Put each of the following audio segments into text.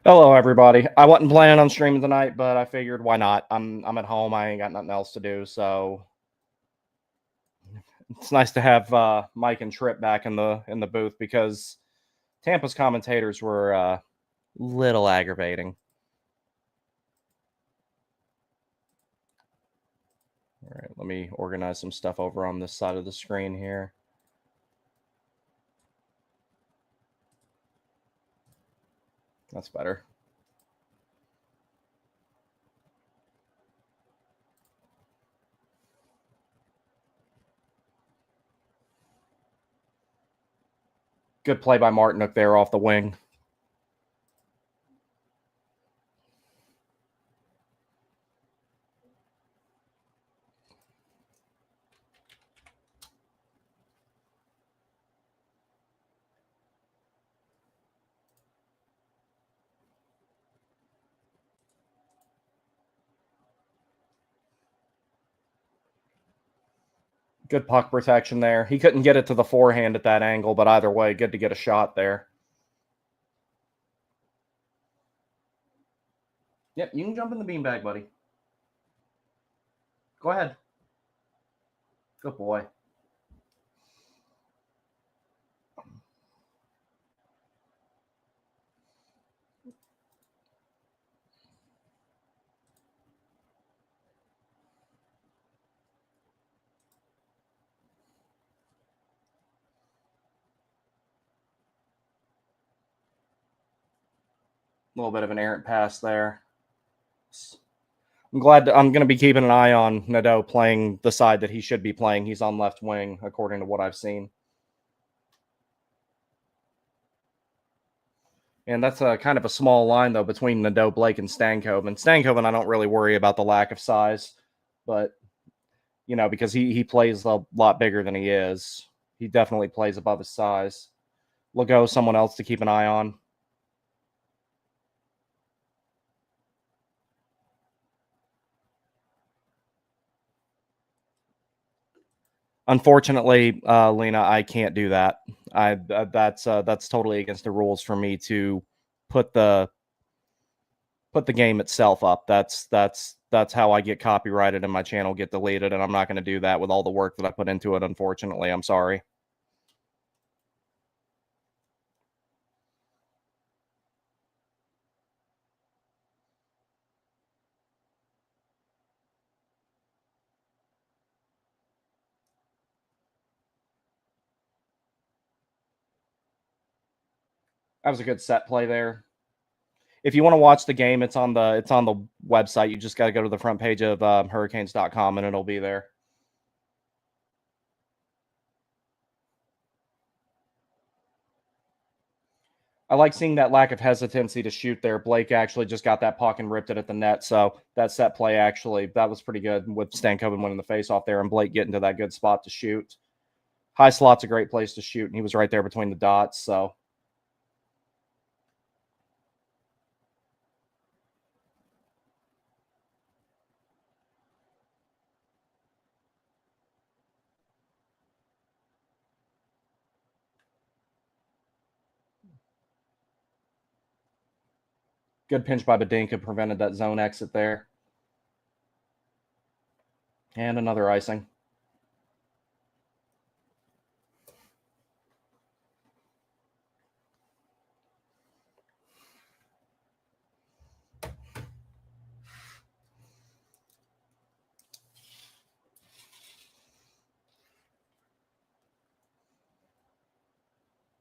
Hello, everybody. I wasn't planning on streaming tonight, but I figured why not? I'm at home. I ain't got nothing else to do, so it's nice to have Mike and Trip back in the booth because Tampa's commentators were little aggravating. All right, let me organize some stuff over on this side of the screen here. That's better. Good play by Martinook there off the wing. Good puck protection there. He couldn't get it to the forehand at that angle, but either way, good to get a shot there. Yep, you can jump in the beanbag, buddy. Go ahead. Good boy. A little bit of an errant pass there. I'm going to be keeping an eye on Nadeau playing the side that he should be playing. He's on left wing, according to what I've seen. And that's a kind of a small line, though, between Nadeau, Blake, and Stankoven. Stankoven, I don't really worry about the lack of size, but, because he plays a lot bigger than he is. He definitely plays above his size. Legault, someone else to keep an eye on. Unfortunately, Lena, I can't do that. That's totally against the rules for me to put the game itself up. That's how I get copyrighted and my channel get deleted, and I'm not going to do that with all the work that I put into it. Unfortunately, I'm sorry. That was a good set play there. If you want to watch the game, it's on the website. You just got to go to the front page of hurricanes.com and it'll be there. I like seeing that lack of hesitancy to shoot there. Blake actually just got that puck and ripped it at the net. So that set play that was pretty good with Stankoven winning the face off there and Blake getting to that good spot to shoot. High slot's a great place to shoot, and he was right there between the dots. So good pinch by Badinka prevented that zone exit there. And another icing.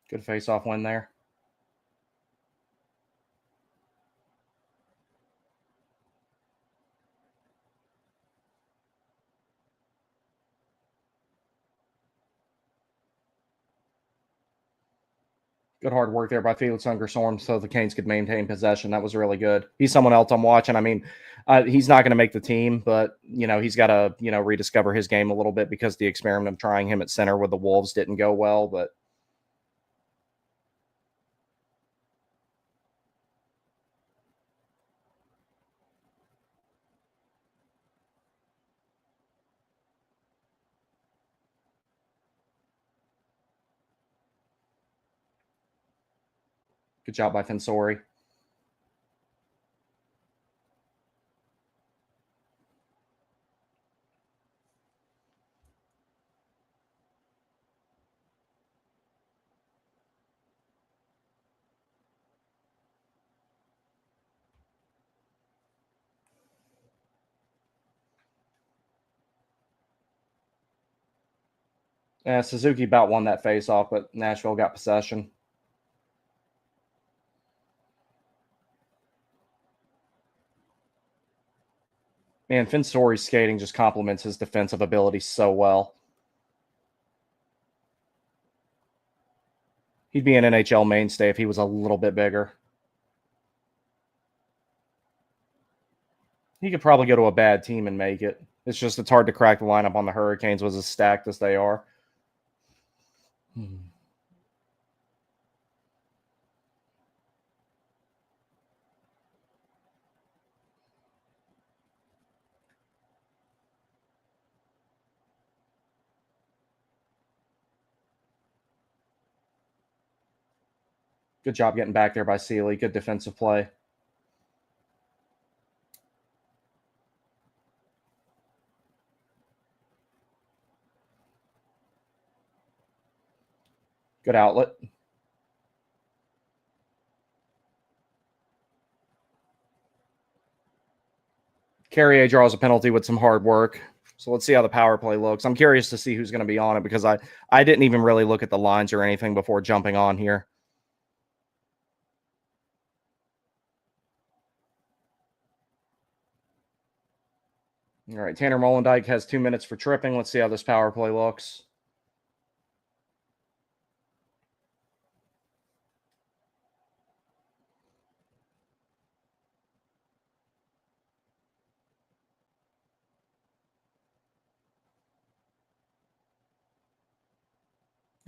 Good face-off win there. Good hard work there by Felix Ungersorm so the Canes could maintain possession. That was really good. He's someone else I'm watching. I mean, he's not going to make the team, but, he's got to, rediscover his game a little bit because the experiment of trying him at center with the Wolves didn't go well, but good job by Fensori. Yeah, Suzuki about won that face-off, but Nashville got possession. Man, Finsori's skating just complements his defensive ability so well. He'd be an NHL mainstay if he was a little bit bigger. He could probably go to a bad team and make it. It's hard to crack the lineup on the Hurricanes was as stacked as they are. Good job getting back there by Seeley. Good defensive play. Good outlet. Carrier draws a penalty with some hard work. So let's see how the power play looks. I'm curious to see who's going to be on it because I didn't even really look at the lines or anything before jumping on here. All right, Tanner Molendyke has 2 minutes for tripping. Let's see how this power play looks.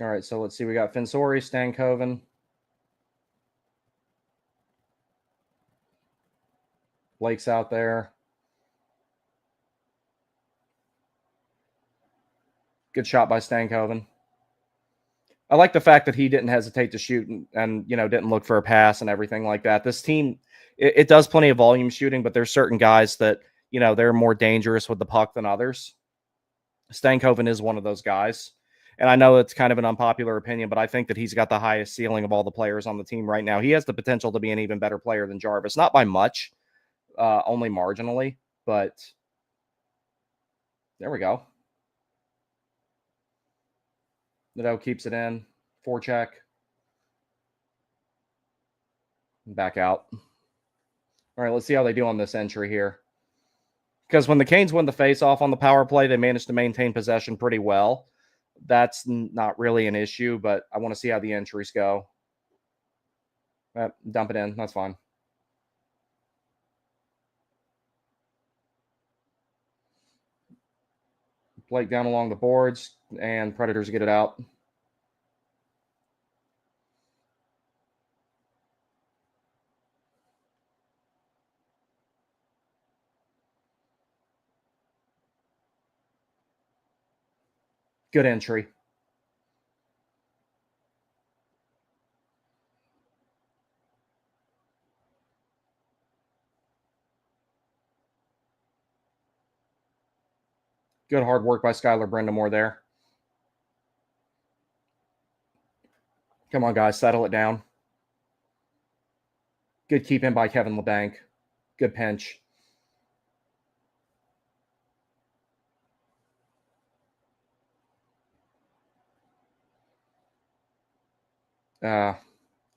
All right, so let's see. We got Finsori, Stankoven, Blake's out there. Good shot by Stankoven. I like the fact that he didn't hesitate to shoot and didn't look for a pass and everything like that. This team, it does plenty of volume shooting, but there's certain guys that, they're more dangerous with the puck than others. Stankoven is one of those guys. And I know it's kind of an unpopular opinion, but I think that he's got the highest ceiling of all the players on the team right now. He has the potential to be an even better player than Jarvis. Not by much, only marginally, but there we go. Nadeau keeps it in. Forecheck. Back out. All right, let's see how they do on this entry here. Because when the Canes win the face-off on the power play, they manage to maintain possession pretty well. That's not really an issue, but I want to see how the entries go. Dump it in. That's fine. Blake down along the boards, and Predators get it out. Good entry. Good hard work by Skylar Brendamore there. Come on, guys, settle it down. Good keep in by Kevin LeBanc. Good pinch.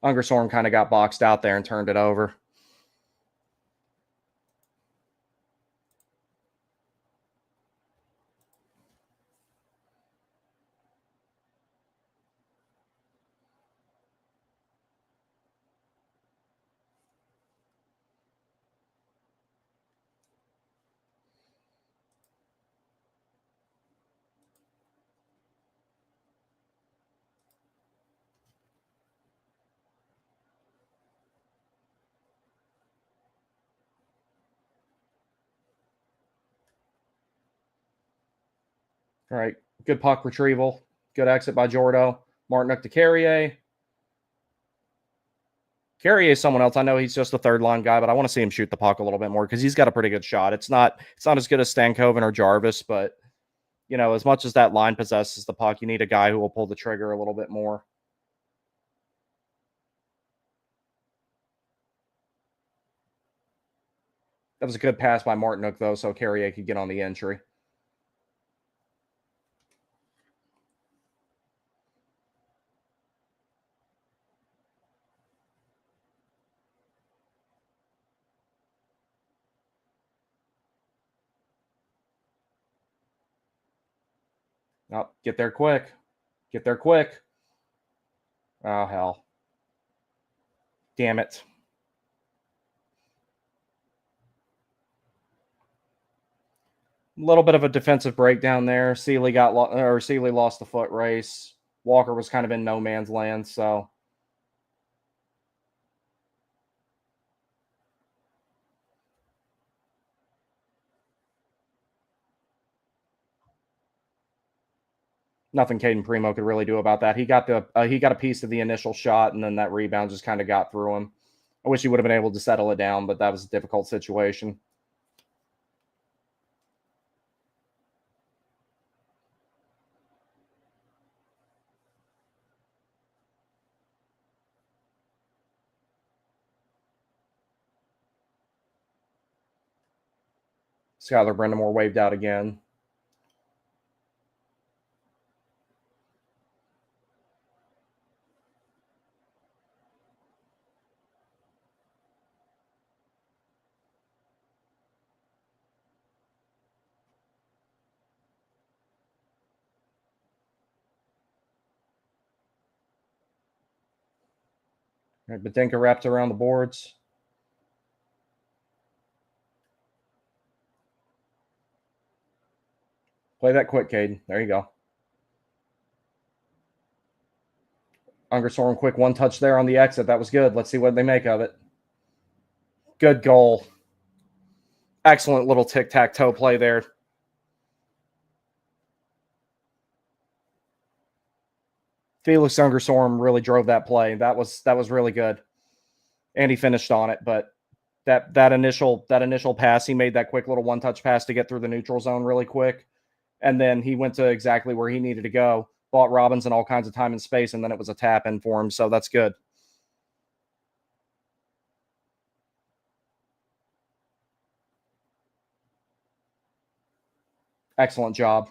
Ungersorm kind of got boxed out there and turned it over. All right, good puck retrieval. Good exit by Jordo. Martinook to Carrier. Carrier is someone else. I know he's just a third line guy, but I want to see him shoot the puck a little bit more because he's got a pretty good shot. It's not as good as Stankoven or Jarvis, but as much as that line possesses the puck, you need a guy who will pull the trigger a little bit more. That was a good pass by Martinook, though, so Carrier could get on the entry. Oh, get there quick. Get there quick. Oh, hell. Damn it. A little bit of a defensive breakdown there. Sealy lost the foot race. Walker was kind of in no man's land, so nothing Caden Primo could really do about that. He got a piece of the initial shot, and then that rebound just kind of got through him. I wish he would have been able to settle it down, but that was a difficult situation. Skylar Brendamore waved out again. All right, Badinka wrapped around the boards. Play that quick, Caden. There you go. Ungersorn, quick one touch there on the exit. That was good. Let's see what they make of it. Good goal. Excellent little tic-tac-toe play there. Felix Ungersorn really drove that play. That was really good. And he finished on it, but that initial pass, he made that quick little one-touch pass to get through the neutral zone really quick. And then he went to exactly where he needed to go, bought Robinson all kinds of time and space, and then it was a tap in for him. So that's good. Excellent job.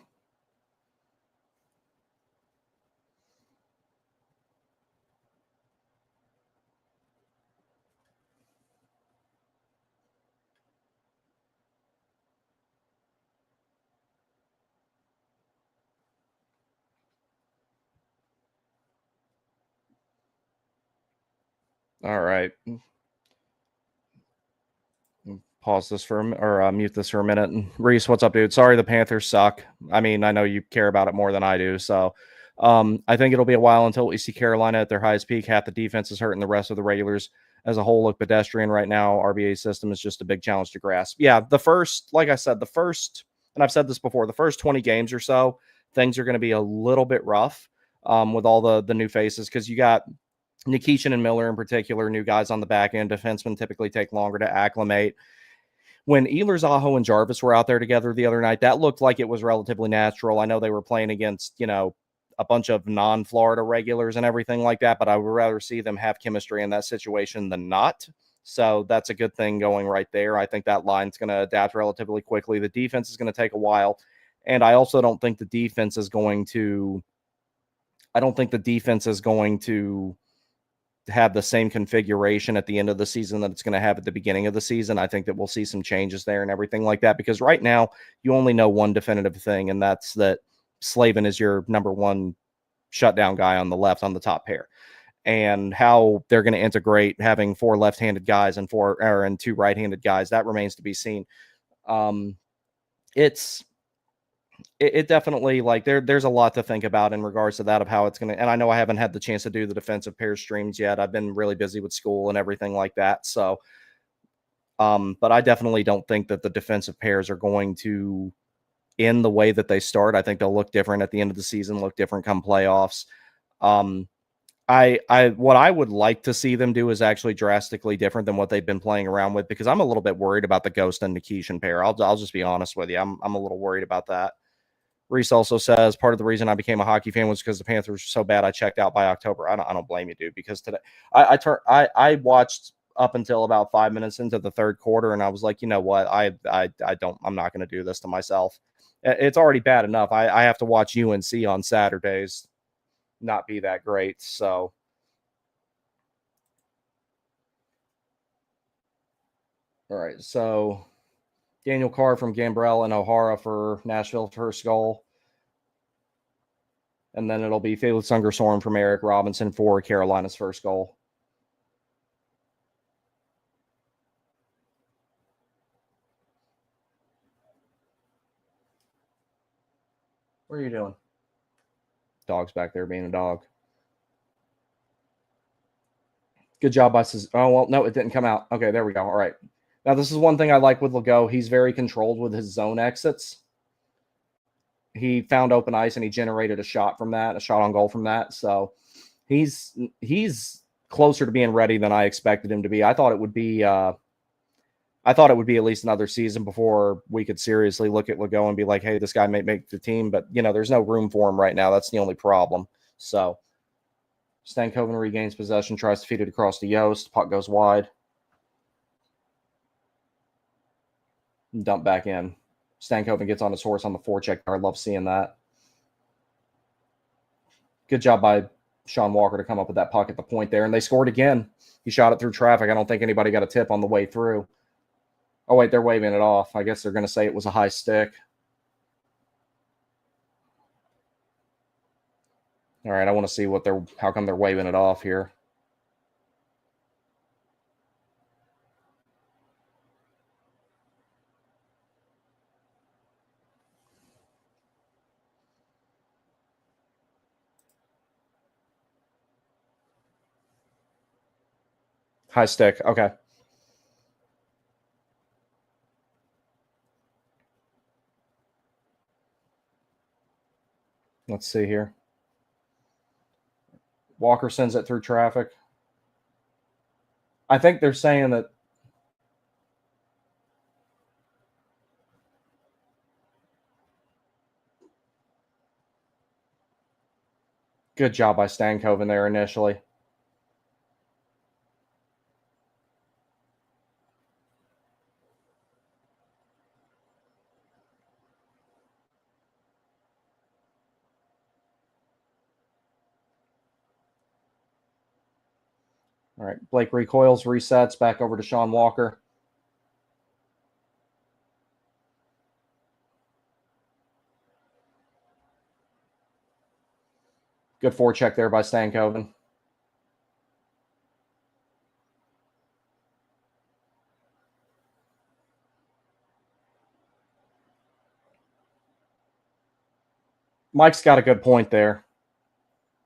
All right. Pause this for or mute this for a minute. And Reese, what's up, dude? Sorry, the Panthers suck. I mean, I know you care about it more than I do. So I think it'll be a while until we see Carolina at their highest peak. Half the defense is hurting. The rest of the regulars as a whole look pedestrian right now. RBA's system is just a big challenge to grasp. Yeah, like I said, and I've said this before, the first 20 games or so, things are going to be a little bit rough with all the new faces because you got Nikishin and Miller in particular, new guys on the back end. Defensemen typically take longer to acclimate. When Ehlers, Zaho, and Jarvis were out there together the other night, that looked like it was relatively natural. I know they were playing against, a bunch of non-Florida regulars and everything like that, but I would rather see them have chemistry in that situation than not. So that's a good thing going right there. I think that line's going to adapt relatively quickly. The defense is going to take a while. And I also don't think the defense is going to have the same configuration at the end of the season that it's going to have at the beginning of the season. I think that we'll see some changes there and everything like that, because right now you only know one definitive thing, and that's that Slavin is your number one shutdown guy on the left on the top pair. And how they're going to integrate having four left-handed guys and two right-handed guys, that remains to be seen. It definitely, like, there's a lot to think about in regards to that, of how it's going to, and I know I haven't had the chance to do the defensive pair streams yet. I've been really busy with school and everything like that. So, but I definitely don't think that the defensive pairs are going to end the way that they start. I think they'll look different at the end of the season, look different come playoffs. What I would like to see them do is actually drastically different than what they've been playing around with, because I'm a little bit worried about the Ghost and Nikishin pair. I'll just be honest with you. I'm a little worried about that. Reese also says part of the reason I became a hockey fan was because the Panthers were so bad I checked out by October. I don't blame you, dude, because today I watched up until about 5 minutes into the third quarter, and I was like, you know what, I'm not going to do this to myself. It's already bad enough. I have to watch UNC on Saturdays, not be that great. So, all right, so Daniel Carr from Gambrell and O'Hara for Nashville first goal. And then it'll be Felix Ungersorn from Eric Robinson for Carolina's first goal. What are you doing? Dog's back there being a dog. Good job by Oh, well, no, it didn't come out. Okay, there we go. All right. Now, this is one thing I like with Legault. He's very controlled with his zone exits. He found open ice and he generated a shot from that, a shot on goal from that. So he's closer to being ready than I expected him to be. I thought it would be at least another season before we could seriously look at Legault and be like, hey, this guy may make the team. But, there's no room for him right now. That's the only problem. So Stankoven regains possession, tries to feed it across to Yost. Puck goes wide. Dump back in. Stankoven gets on his horse on the forecheck. I love seeing that. Good job by Sean Walker to come up with that puck at the point there. And they scored again. He shot it through traffic. I don't think anybody got a tip on the way through. Oh, wait, they're waving it off. I guess they're going to say it was a high stick. All right, I want to see how come they're waving it off here. High stick. Okay. Let's see here. Walker sends it through traffic. I think they're saying that. Good job by Stankoven there initially. All right, Blake recoils, resets, back over to Sean Walker. Good forecheck there by Stankoven. Mike's got a good point there.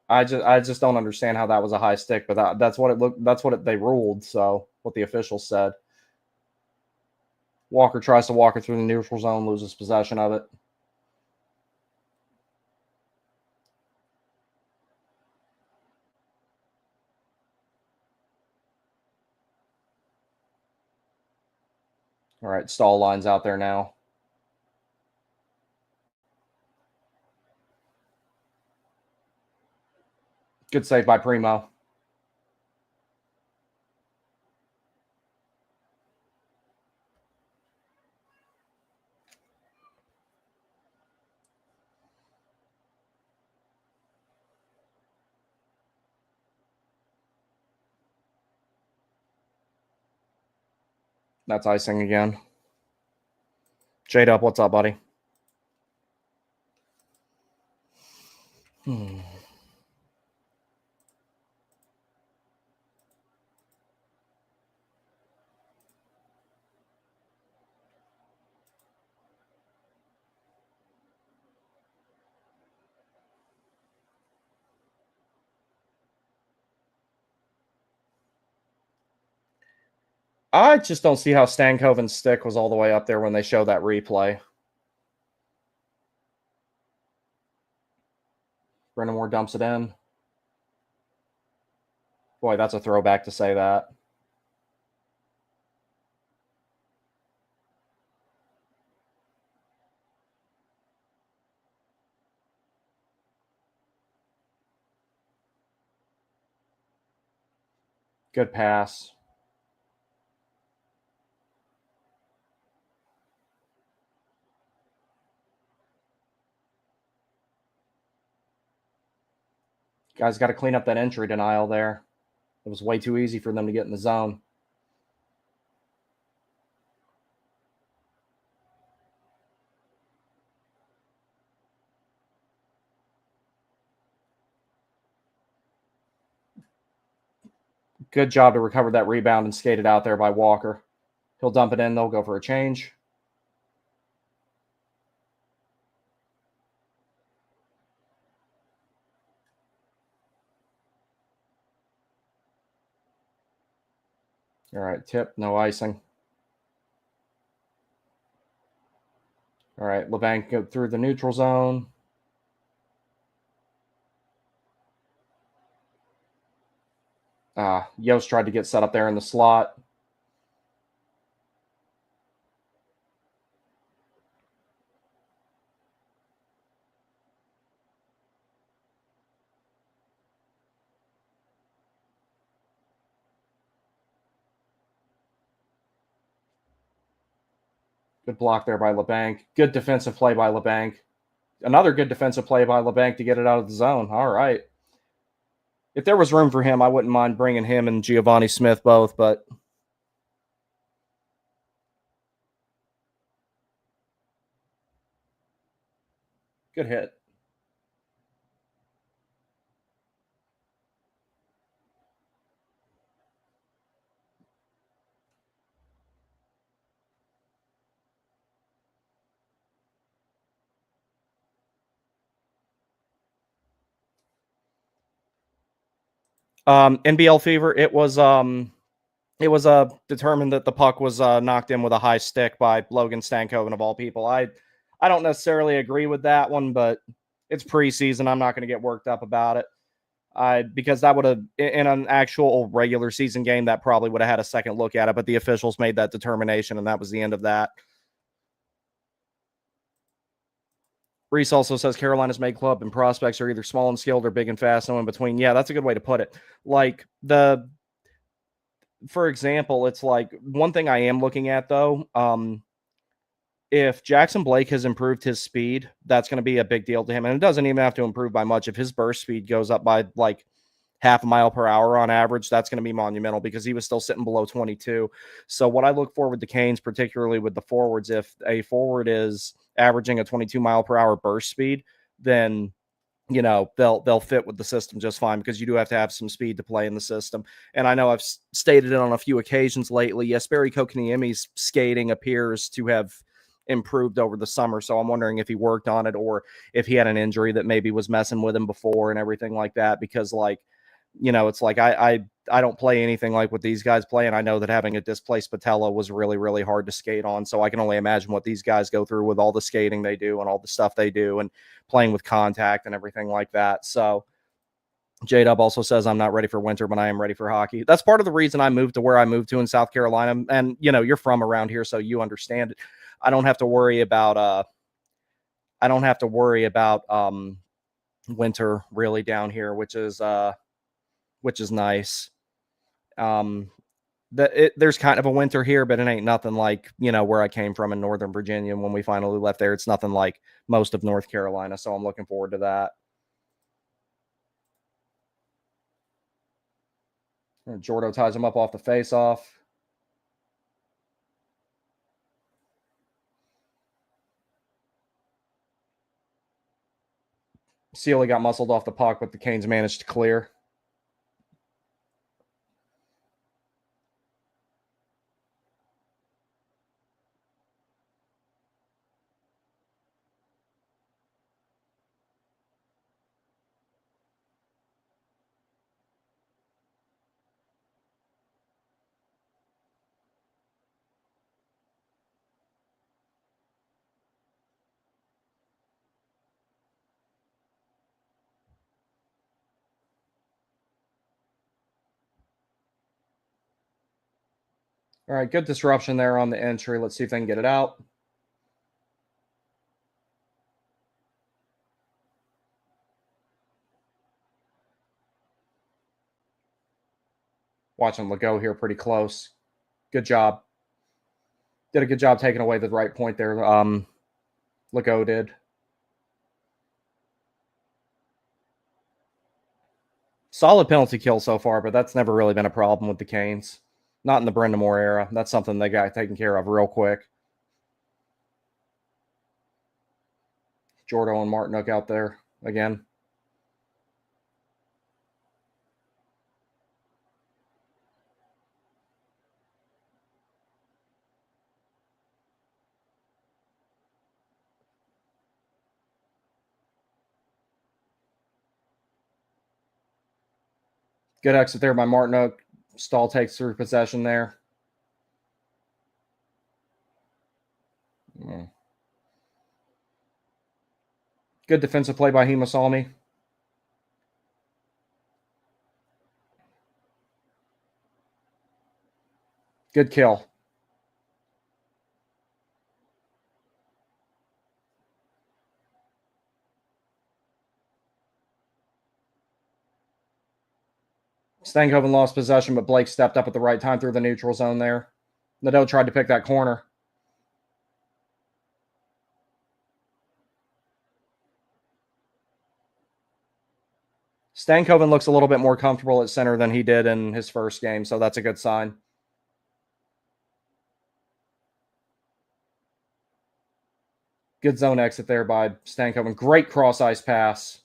I just don't understand how that was a high stick, but that's what it looked. That's what they ruled. So what the officials said. Walker tries to walk it through the neutral zone, loses possession of it. All right, Stall line's out there now. Good save by Primo. That's icing again. J-Dub, what's up, buddy? I just don't see how Stankoven's stick was all the way up there when they show that replay. Brendan Moore dumps it in. Boy, that's a throwback to say that. Good pass. Guys got to clean up that entry denial there. It was way too easy for them to get in the zone. Good job to recover that rebound and skate it out there by Walker. He'll dump it in. They'll go for a change. All right, tip, no icing. All right, LeBanc go through the neutral zone. Yost tried to get set up there in the slot. Good block there by LeBanc. Good defensive play by LeBanc. Another good defensive play by LeBanc to get it out of the zone. All right. If there was room for him, I wouldn't mind bringing him and Giovanni Smith both, but good hit. NBL Fever, it was determined that the puck was knocked in with a high stick by Logan Stankoven of all people. I don't necessarily agree with that one, but it's preseason. I'm not going to get worked up about it. Because that would have, in an actual regular season game, that probably would have had a second look at it, but the officials made that determination, and that was the end of that. Reese also says Carolina's made club and prospects are either small and skilled or big and fast, no in between. Yeah, that's a good way to put it. Like for example, it's like one thing I am looking at though. If Jackson Blake has improved his speed, that's going to be a big deal to him, and it doesn't even have to improve by much. If his burst speed goes up by like half a mile per hour on average, that's going to be monumental because he was still sitting below 22. So what I look for with the Canes, particularly with the forwards, if a forward is averaging a 22 mile per hour burst speed, then they'll fit with the system just fine because you do have to have some speed to play in the system. And I know I've stated it on a few occasions lately. Jesperi Kokoniemi's skating appears to have improved over the summer, so I'm wondering if he worked on it or if he had an injury that maybe was messing with him before and everything like that, because like it's like I don't play anything like what these guys play, and I know that having a displaced patella was really, really hard to skate on. So I can only imagine what these guys go through with all the skating they do and all the stuff they do and playing with contact and everything like that. So J-Dub also says, I'm not ready for winter, but I am ready for hockey. That's part of the reason I moved to where I moved to in South Carolina. And, you're from around here, so you understand it. I don't have to worry about winter really down here, which is nice. There's kind of a winter here, but it ain't nothing like, where I came from in Northern Virginia. When we finally left there, it's nothing like most of North Carolina. So I'm looking forward to that. Jordo ties him up off the face-off. Sealy got muscled off the puck, but the Canes managed to clear. All right, good disruption there on the entry. Let's see if they can get it out. Watching Legault here pretty close. Good job. Did a good job taking away the right point there. Legault did. Solid penalty kill so far, but that's never really been a problem with the Canes. Not in the Brindamore era. That's something they got taken care of real quick. Jordo and Martinook out there again. Good exit there by Martinook. Stahl takes through possession there. Good defensive play by Himasalmi. Good kill. Stankoven lost possession, but Blake stepped up at the right time through the neutral zone there. Nadeau tried to pick that corner. Stankoven looks a little bit more comfortable at center than he did in his first game, so that's a good sign. Good zone exit there by Stankoven. Great cross-ice pass.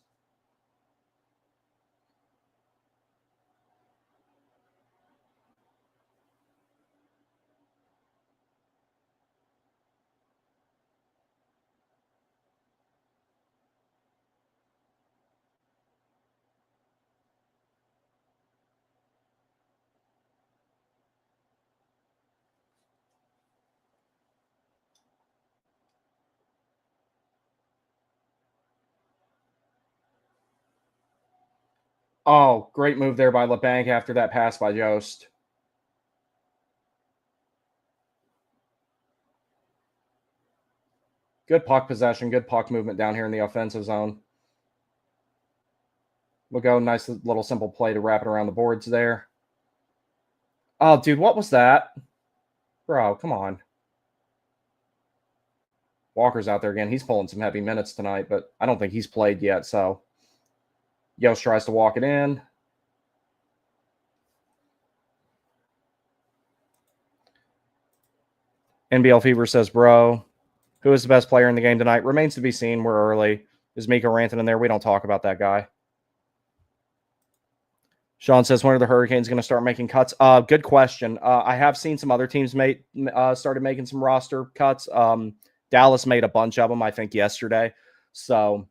Oh, great move there by LeBanc after that pass by Jost. Good puck possession, good puck movement down here in the offensive zone. We'll go nice little simple play to wrap it around the boards there. Oh, dude, what was that? Bro, come on. Walker's out there again. He's pulling some heavy minutes tonight, but I don't think he's played yet, so Yost tries to walk it in. NBL Fever says, bro, who is the best player in the game tonight? Remains to be seen. We're early. Is Miko Rantanen there? We don't talk about that guy. Sean says, when are the Hurricanes going to start making cuts? Good question. I have seen some other teams started making some roster cuts. Dallas made a bunch of them, I think, yesterday. So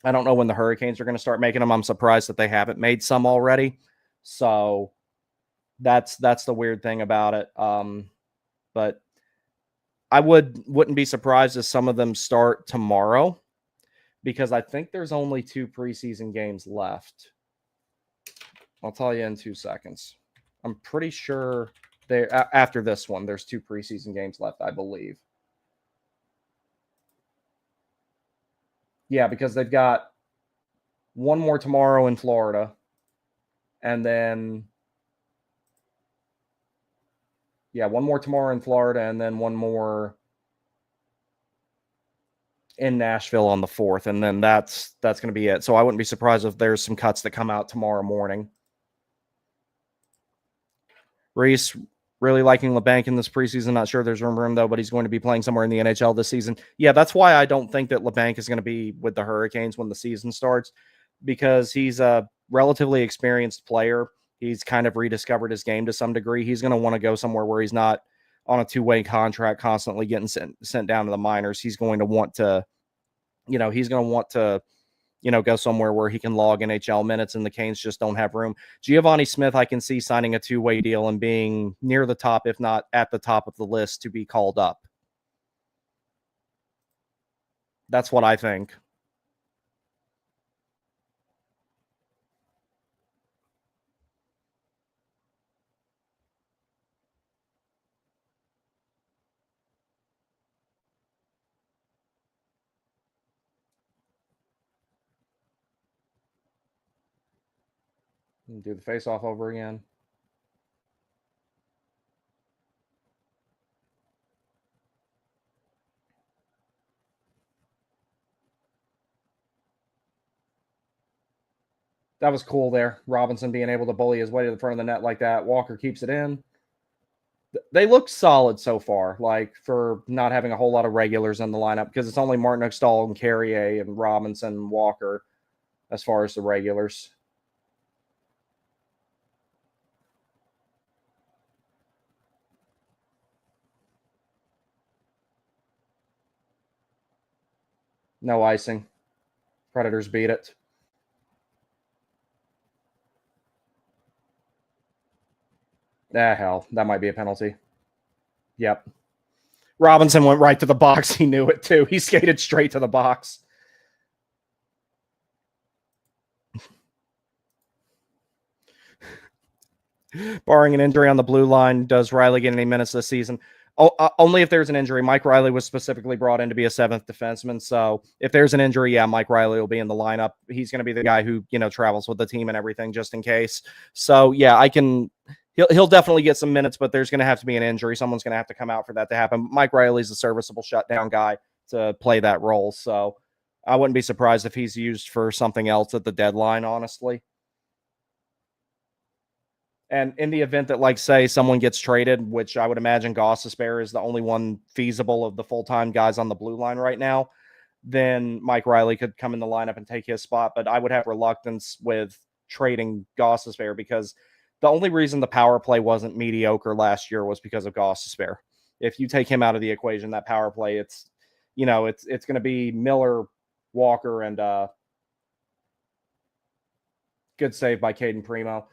I don't know when the Hurricanes are going to start making them. I'm surprised that they haven't made some already. So that's the weird thing about it. But I wouldn't be surprised if some of them start tomorrow, because I think there's only 2 preseason games left. I'll tell you in 2 seconds. I'm pretty sure after this one, there's 2 preseason games left, I believe. Yeah, because they've got one more tomorrow in Florida, and then one more tomorrow in Florida, and then one more in Nashville on the 4th, and then that's going to be it. So I wouldn't be surprised if there's some cuts that come out tomorrow morning. Reese, really liking LeBanc in this preseason. Not sure there's room for him, though, but he's going to be playing somewhere in the NHL this season. Yeah, that's why I don't think that LeBanc is going to be with the Hurricanes when the season starts, because he's a relatively experienced player. He's kind of rediscovered his game to some degree. He's going to want to go somewhere where he's not on a 2-way contract, constantly getting sent down to the minors. He's going to want to, go somewhere where he can log NHL minutes, and the Canes just don't have room. Giovanni Smith, I can see signing a 2-way deal and being near the top, if not at the top of the list, to be called up. That's what I think. Do the face-off over again. That was cool there. Robinson being able to bully his way to the front of the net like that. Walker keeps it in. They look solid so far, like, for not having a whole lot of regulars in the lineup, because it's only Martin Stahl and Carrier and Robinson and Walker as far as the regulars. No icing. Predators beat it. Hell, that might be a penalty. Yep. Robinson went right to the box. He knew it too. He skated straight to the box. Barring an injury on the blue line, does Riley get any minutes this season? Only if there's an injury. Mike Riley was specifically brought in to be a seventh defenseman. So if there's an injury, yeah, Mike Riley will be in the lineup. He's going to be the guy who, travels with the team and everything just in case. So yeah, he'll definitely get some minutes, but there's going to have to be an injury. Someone's going to have to come out for that to happen. Mike Riley's a serviceable shutdown guy to play that role. So I wouldn't be surprised if he's used for something else at the deadline, honestly. And in the event that, like, say, someone gets traded, which I would imagine Gostisbehere is the only one feasible of the full-time guys on the blue line right now, then Mike Riley could come in the lineup and take his spot. But I would have reluctance with trading Gostisbehere because the only reason the power play wasn't mediocre last year was because of Gostisbehere. If you take him out of the equation, that power play, it's going to be Miller, Walker, and good save by Caden Primo.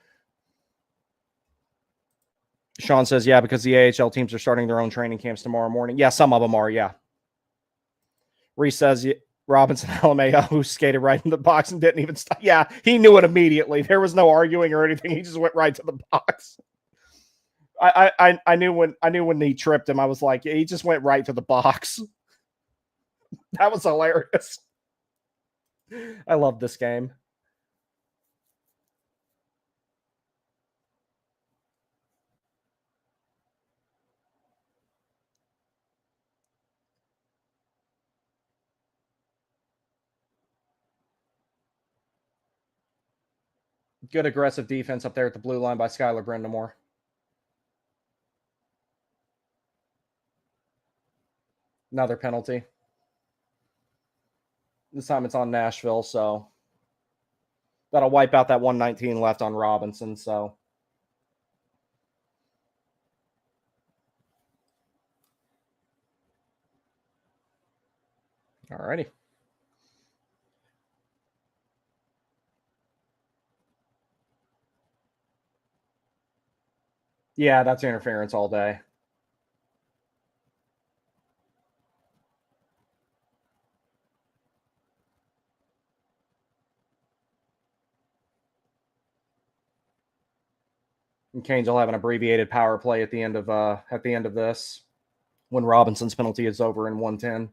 Sean says, yeah, because the AHL teams are starting their own training camps tomorrow morning. Yeah, some of them are, yeah. Reese says, Robinson LMAO, who skated right in the box and didn't even stop. Yeah, he knew it immediately. There was no arguing or anything. He just went right to the box. I knew when he tripped him, I was like, he just went right to the box. That was hilarious. I love this game. Good aggressive defense up there at the blue line by Skylar Brindamore. Another penalty. This time it's on Nashville, so that'll wipe out that 119 left on Robinson, so. Alrighty. Yeah, that's interference all day. And Canes will have an abbreviated power play at the end of this when Robinson's penalty is over in 110.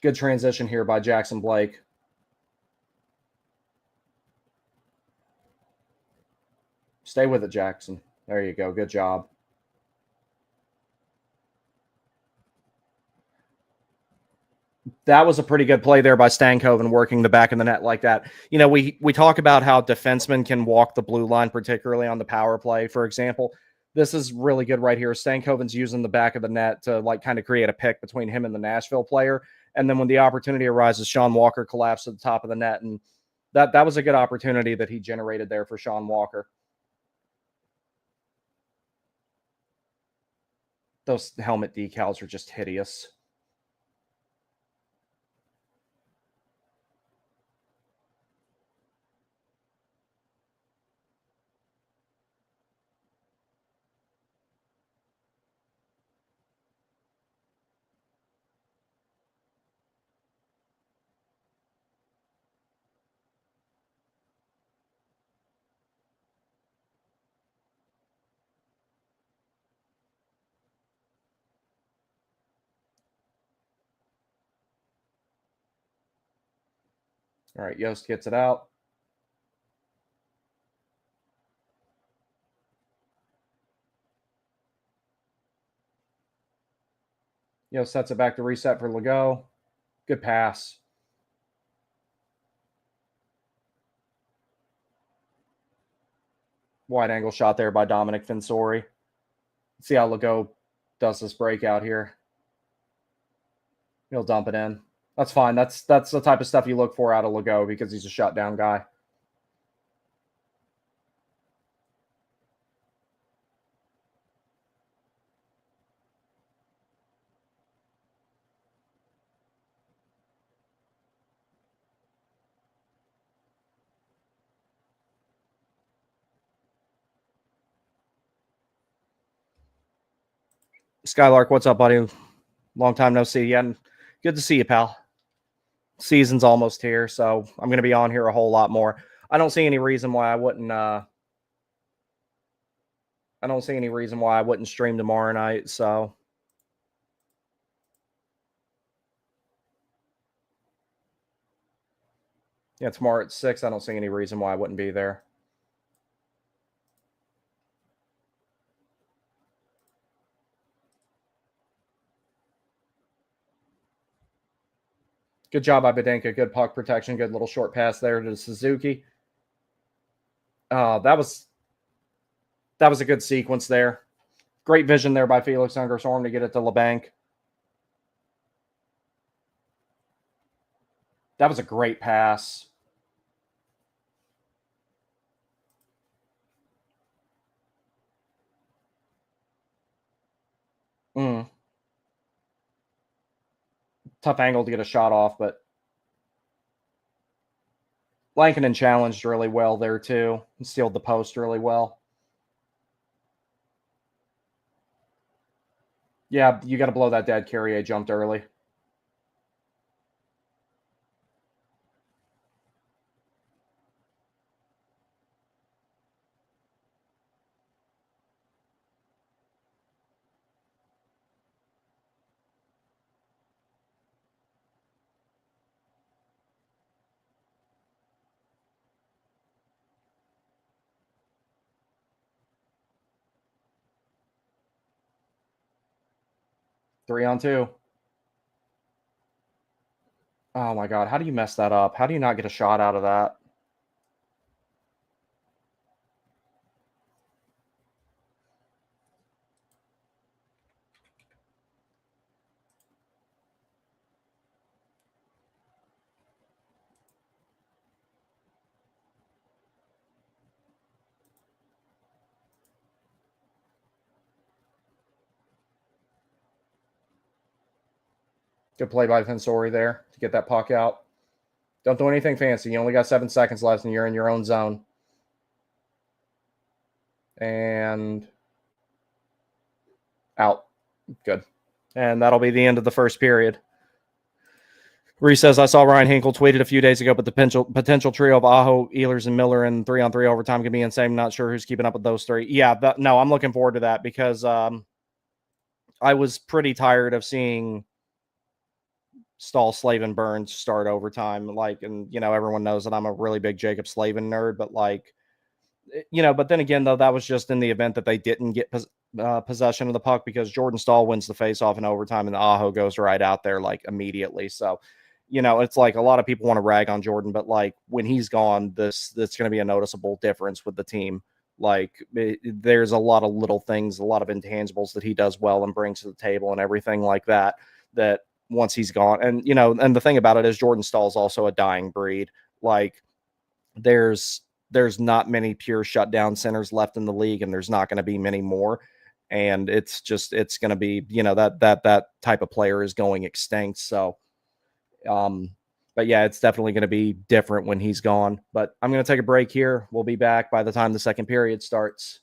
Good transition here by Jackson Blake. Stay with it, Jackson. There you go. Good job. That was a pretty good play there by Stankoven working the back of the net like that. We talk about how defensemen can walk the blue line, particularly on the power play, for example. This is really good right here. Stankoven's using the back of the net to kind of create a pick between him and the Nashville player. And then when the opportunity arises, Sean Walker collapsed at the top of the net. And that was a good opportunity that he generated there for Sean Walker. Those helmet decals are just hideous. All right, Yost gets it out. Yost sets it back to reset for Legault. Good pass. Wide angle shot there by Dominic Finsori. See how Legault does this breakout here. He'll dump it in. That's fine. That's the type of stuff you look for out of Legault because he's a shutdown guy. Skylark, what's up, buddy? Long time no see. Yeah, good to see you, pal. Season's almost here, so I'm going to be on here a whole lot more. I don't see any reason why I wouldn't. I don't see any reason why I wouldn't stream tomorrow night. So yeah, tomorrow at 6. I don't see any reason why I wouldn't be there. Good job by Bedenka. Good puck protection. Good little short pass there to Suzuki. That was a good sequence there. Great vision there by Felix Ungersorm to get it to LeBanc. That was a great pass. Tough angle to get a shot off, but Lankinen challenged really well there too and sealed the post really well. Yeah, you got to blow that dead. Carrier jumped early. Three on two. Oh my God. How do you mess that up? How do you not get a shot out of that? Good play by Fensori there to get that puck out. Don't do anything fancy. You only got 7 seconds left and you're in your own zone. And out. Good. And that'll be the end of the first period. Reese says, I saw Ryan Hinkle tweeted a few days ago, but the potential trio of Aho, Ehlers, and Miller in 3-on-3 overtime can be insane. Not sure who's keeping up with those three. Yeah, no, I'm looking forward to that because I was pretty tired of seeing Stahl, Slavin, Burns start overtime. And everyone knows that I'm a really big Jacob Slavin nerd, but but then again, though, that was just in the event that they didn't get possession of the puck because Jordan Stahl wins the faceoff in overtime and the Aho goes right out there immediately. So, it's a lot of people want to rag on Jordan, but when he's gone, that's going to be a noticeable difference with the team. There's a lot of little things, a lot of intangibles that he does well and brings to the table and everything like that once he's gone. And, and the thing about it is Jordan Stahl is also a dying breed. There's not many pure shutdown centers left in the league, and there's not going to be many more. And it's going to be, that type of player is going extinct. So, but yeah, it's definitely going to be different when he's gone. But I'm going to take a break here. We'll be back by the time the second period starts.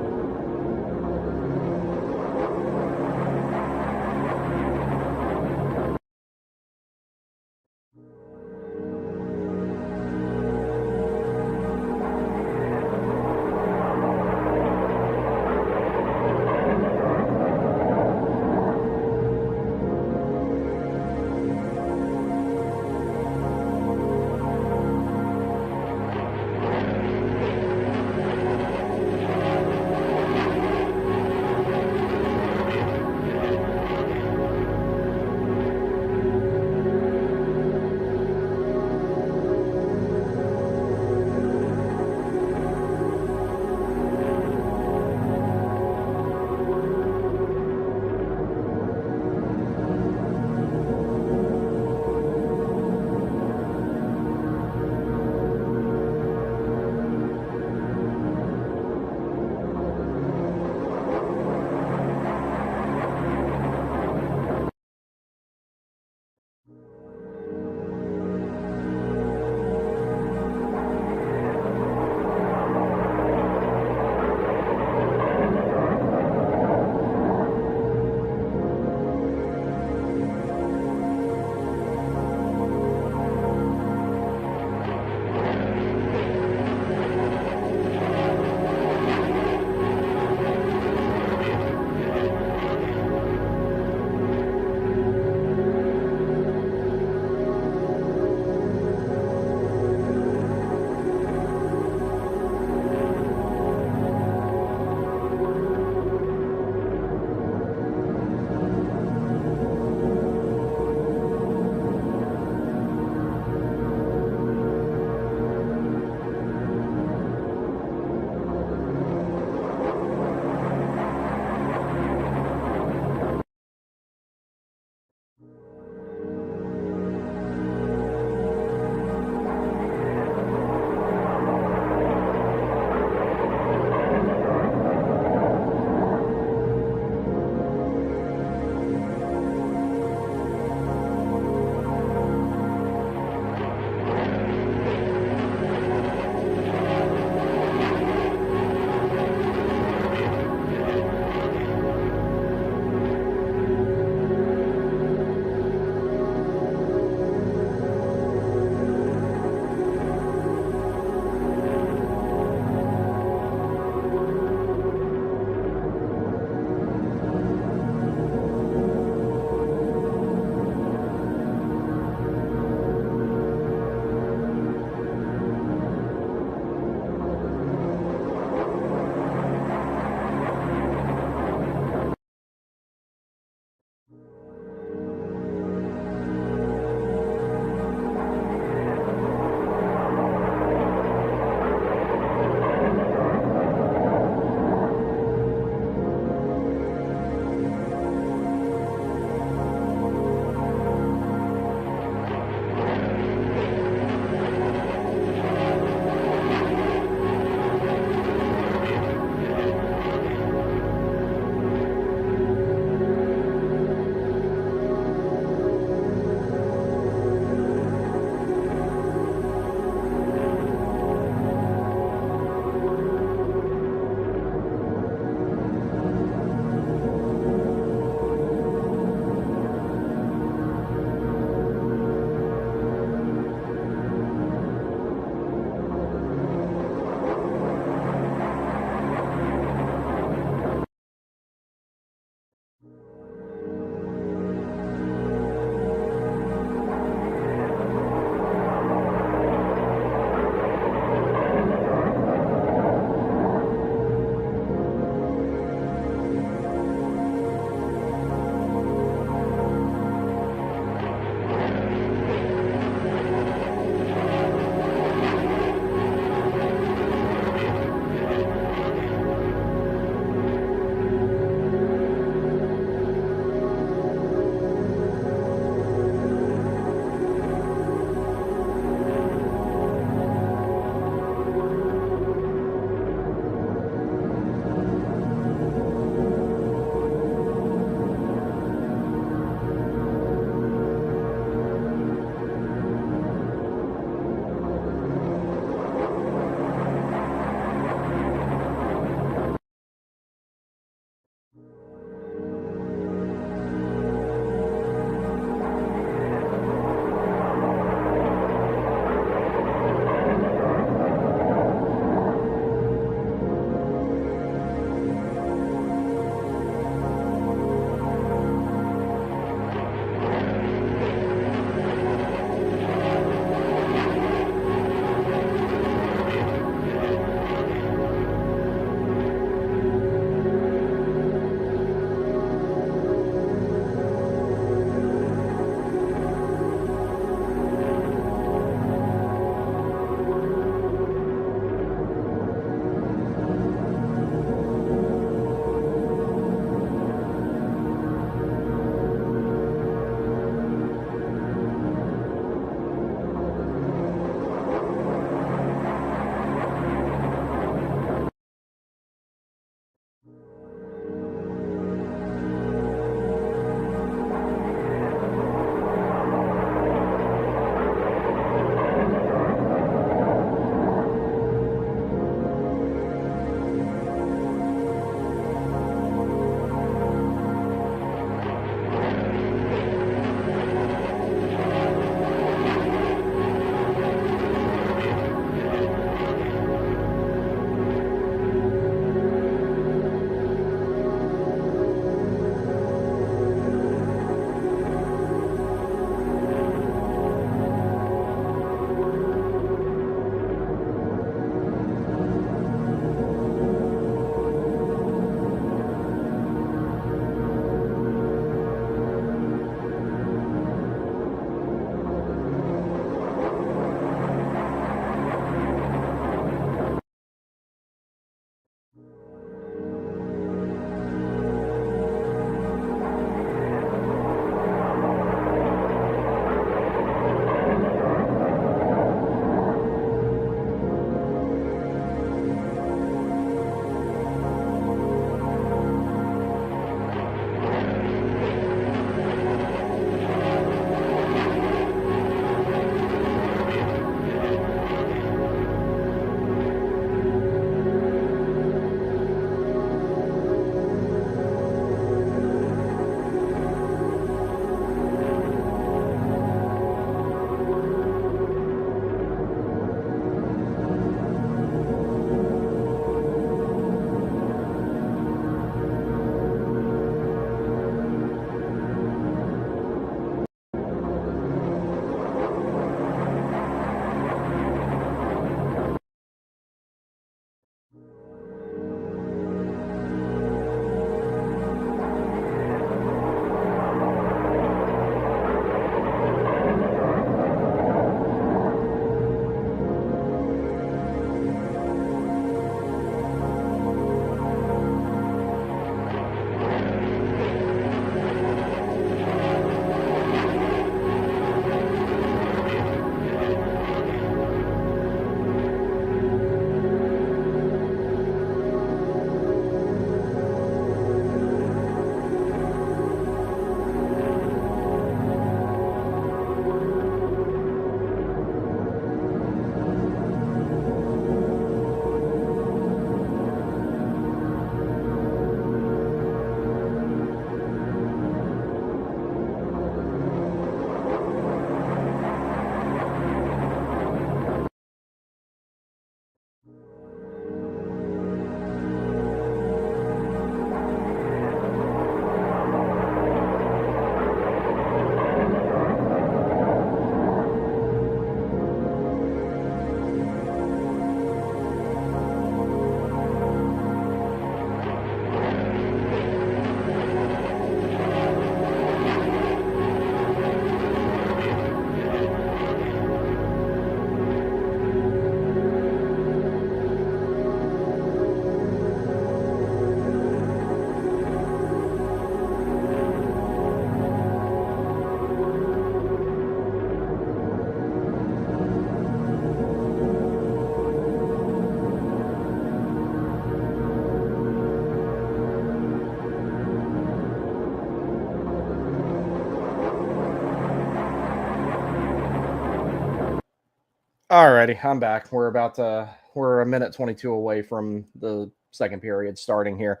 Alrighty, I'm back. We're a minute 22 away from the second period starting here.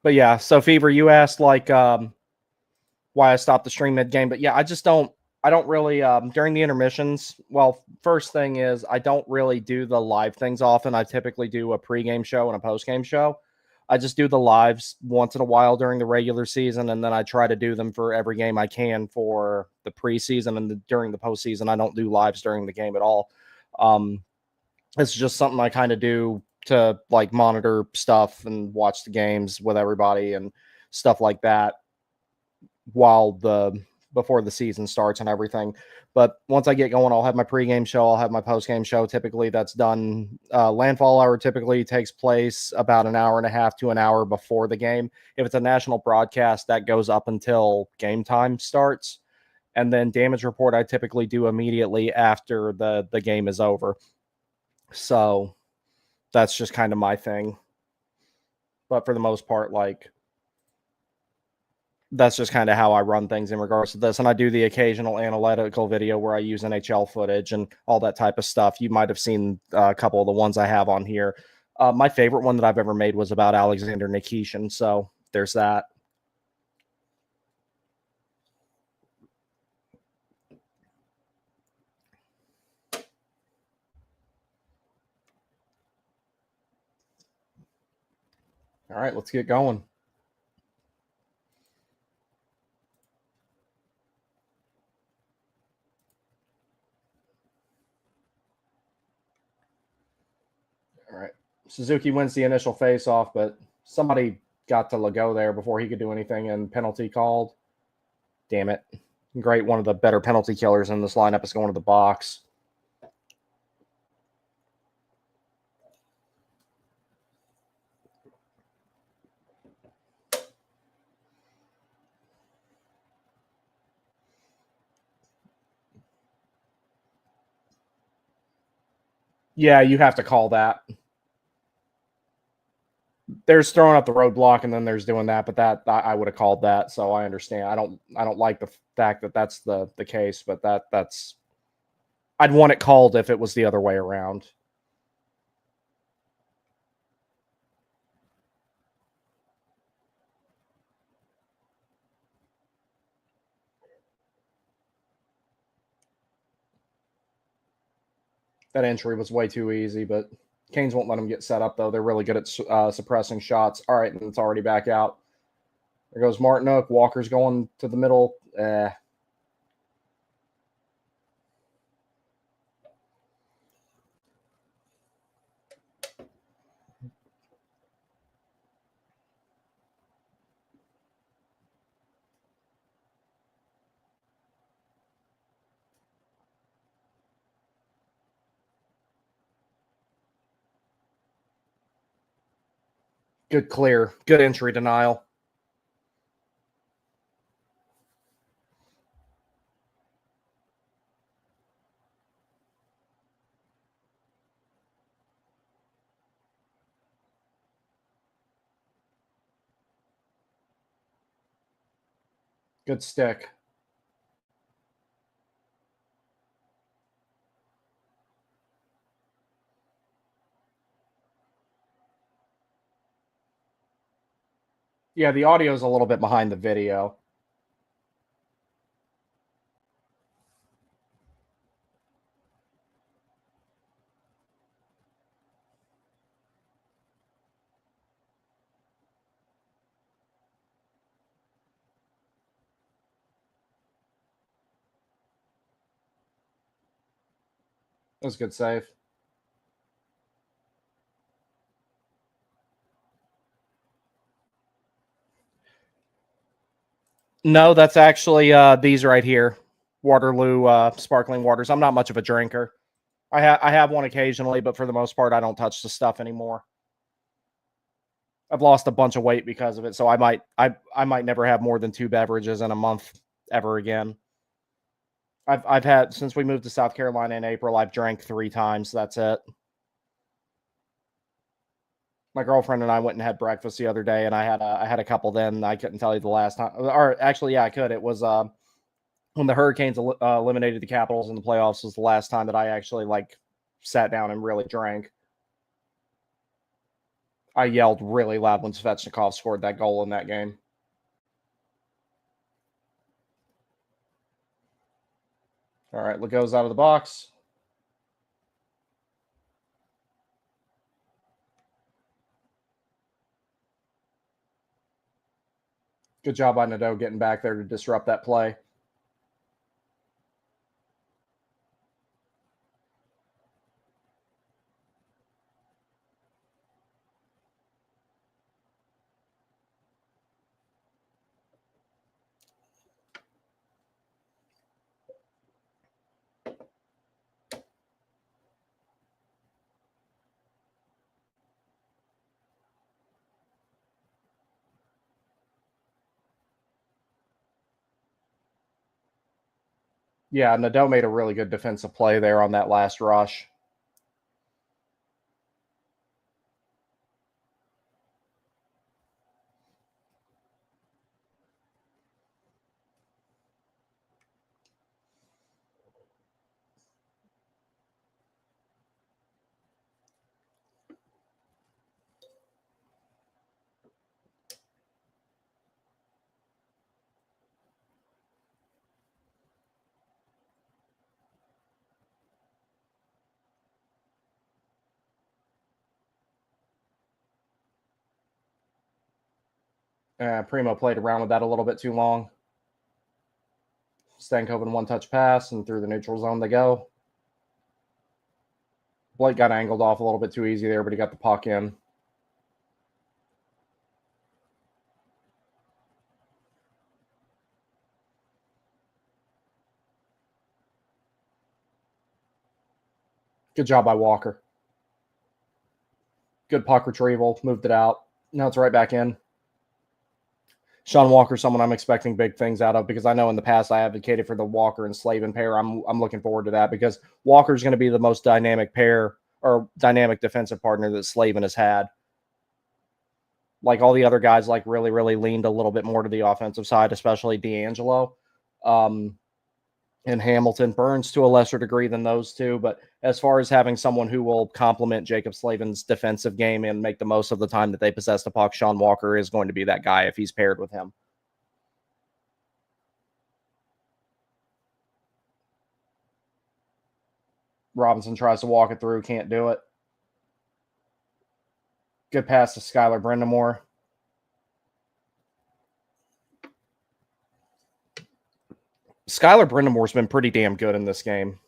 But yeah, so Fever, you asked like why I stopped the stream mid game, but yeah, I don't really during the intermissions. Well, first thing is I don't really do the live things often. I typically do a pregame show and a postgame show. I just do the lives once in a while during the regular season, and then I try to do them for every game I can for the preseason and during the postseason. I don't do lives during the game at all. Um, it's just something I kind of do to like monitor stuff and watch the games with everybody and stuff like that while the before the season starts and everything. But once I get going, I'll have my pregame show. I'll have my postgame show. Typically, that's done. Landfall hour typically takes place about an hour and a half to an hour before the game. If it's a national broadcast, that goes up until game time starts. And then damage report, I typically do immediately after the game is over. So that's just kind of my thing. But for the most part, like that's just kind of how I run things in regards to this. And I do the occasional analytical video where I use NHL footage and all that type of stuff. You might have seen a couple of the ones I have on here. My favorite one that I've ever made was about Alexander Nikishin. So there's that. All right, let's get going. All right. Suzuki wins the initial face-off, but somebody got to Legault there before he could do anything, and penalty called. Damn it. Great. One of the better penalty killers in this lineup is going to the box. Yeah, you have to call that. There's throwing up the roadblock, and then there's doing that. But that I would have called that, so I understand. I don't like the fact that that's the case, but that's I'd want it called if it was the other way around. That entry was way too easy, but Canes won't let them get set up though. They're really good at suppressing shots. All right, and it's already back out. There goes Martinook. Walker's going to the middle. Good clear. Good entry denial. Good stick. Yeah, the audio is a little bit behind the video. That was a good save. No, that's actually these right here. Waterloo sparkling waters. I'm not much of a drinker. I have one occasionally, but for the most part, I don't touch the stuff anymore. I've lost a bunch of weight because of it, so I might never have more than 2 beverages in a month ever again. I've had since we moved to South Carolina in April. I've drank 3 times. That's it. My girlfriend and I went and had breakfast the other day, and I had a couple. Then I couldn't tell you the last time, or actually, yeah, I could. It was when the Hurricanes eliminated the Capitals in the playoffs was the last time that I actually like sat down and really drank. I yelled really loud when Svechnikov scored that goal in that game. All right, Legault's out of the box. Good job by Nadeau getting back there to disrupt that play. Yeah, Nadeau made a really good defensive play there on that last rush. Primo played around with that a little bit too long. Stankoven one-touch pass, and through the neutral zone they go. Blake got angled off a little bit too easy there, but he got the puck in. Good job by Walker. Good puck retrieval. Moved it out. Now it's right back in. Sean Walker, someone I'm expecting big things out of because I know in the past I advocated for the Walker and Slavin pair. I'm looking forward to that because Walker's going to be the most dynamic pair or dynamic defensive partner that Slavin has had. Like all the other guys, like really leaned a little bit more to the offensive side, especially D'Angelo. And Hamilton. Burns to a lesser degree than those two. But as far as having someone who will complement Jacob Slavin's defensive game and make the most of the time that they possess the puck, Sean Walker is going to be that guy if he's paired with him. Robinson tries to walk it through, can't do it. Good pass to Skylar Brindamore. Skylar Brindamore's been pretty damn good in this game.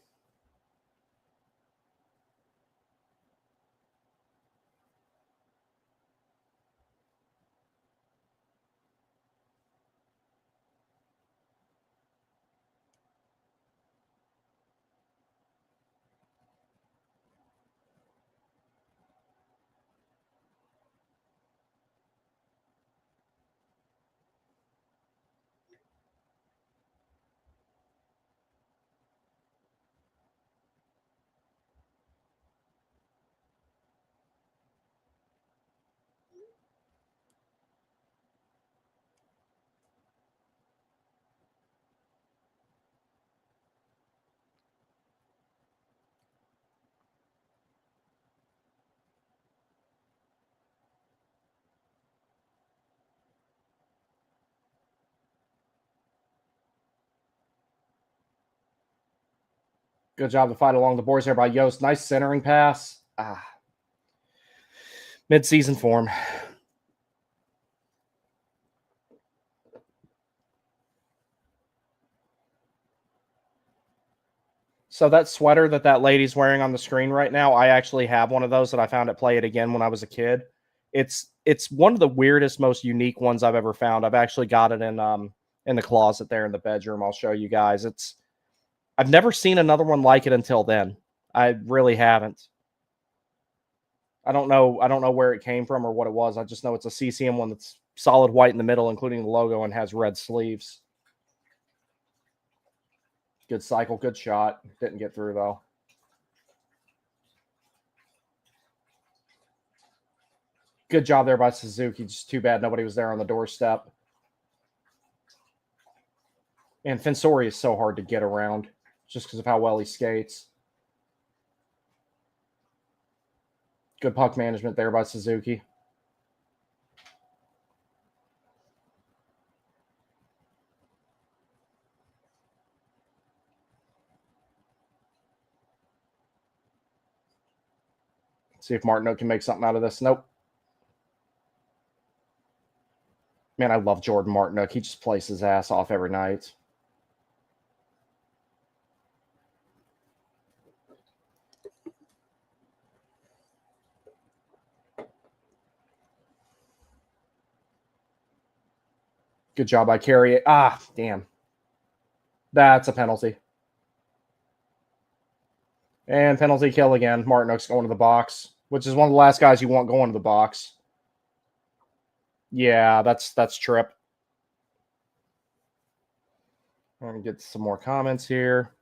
Good job to fight along the boards there by Yost. Nice centering pass. Mid-season form. So that sweater that lady's wearing on the screen right now, I actually have one of those that I found at Play It Again when I was a kid. It's one of the weirdest, most unique ones I've ever found. I've actually got it in the closet there in the bedroom. I'll show you guys. I've never seen another one like it until then. I really haven't. I don't know where it came from or what it was. I just know it's a CCM one that's solid white in the middle, including the logo, and has red sleeves. Good cycle, good shot. Didn't get through, though. Good job there by Suzuki. Just too bad nobody was there on the doorstep. And Fensori is so hard to get around just because of how well he skates. Good puck management there by Suzuki. See if Martinook can make something out of this. Nope. Man, I love Jordan Martinook. He just plays his ass off every night. Good job by Carey. Ah, damn. That's a penalty. And penalty kill again. Martinook's going to the box, which is one of the last guys you want going to the box. Yeah, that's trip. I'm going to get some more comments here.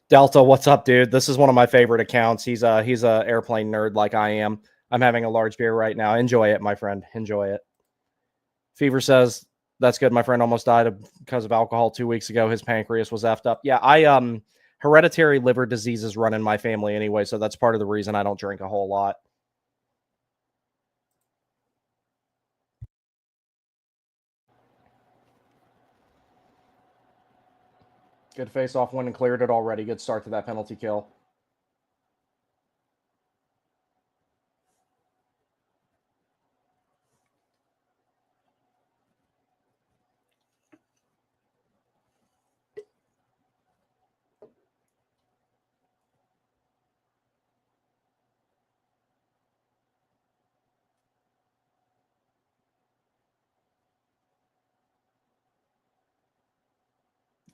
Delta, what's up, dude? This is one of my favorite accounts. He's a airplane nerd like I am. I'm having a large beer right now. Enjoy it, my friend. Enjoy it. Fever says, that's good. My friend almost died because of alcohol 2 weeks ago. His pancreas was effed up. Yeah, hereditary liver diseases run in my family anyway, so that's part of the reason I don't drink a whole lot. Good face-off win and cleared it already. Good start to that penalty kill.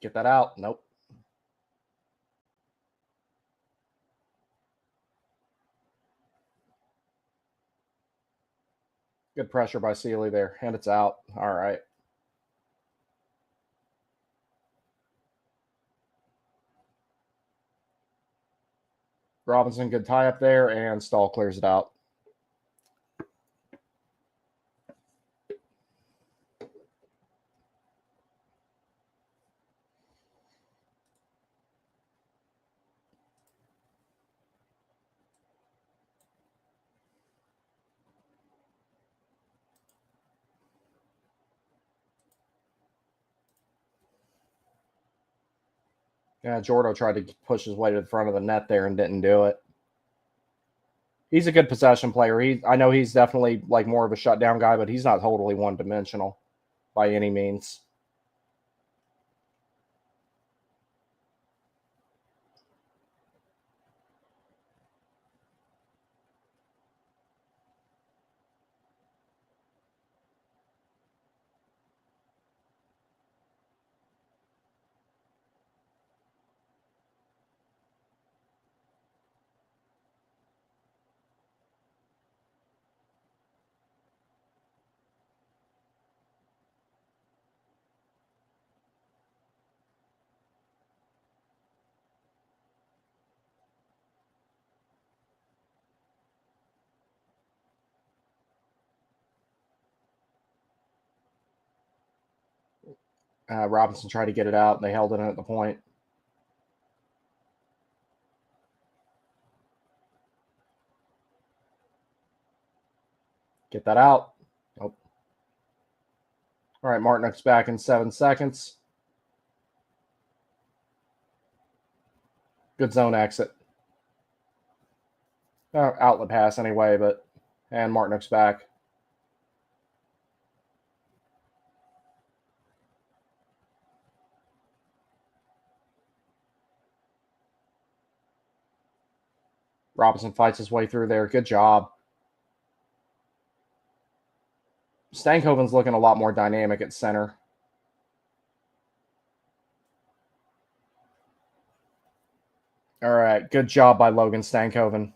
Get that out. Nope. Good pressure by Sealy there. And it's out. All right. Robinson, good tie up there, and Stahl clears it out. Yeah, Jordo tried to push his way to the front of the net there and didn't do it. He's a good possession player. I know he's definitely like more of a shutdown guy, but he's not totally one-dimensional by any means. Robinson tried to get it out, and they held it in at the point. Get that out. Nope. All right, Martinook's back in 7 seconds. Good zone exit. Outlet pass anyway, but and Martinook's back. Robinson fights his way through there. Good job. Stankoven's looking a lot more dynamic at center. All right, good job by Logan Stankoven.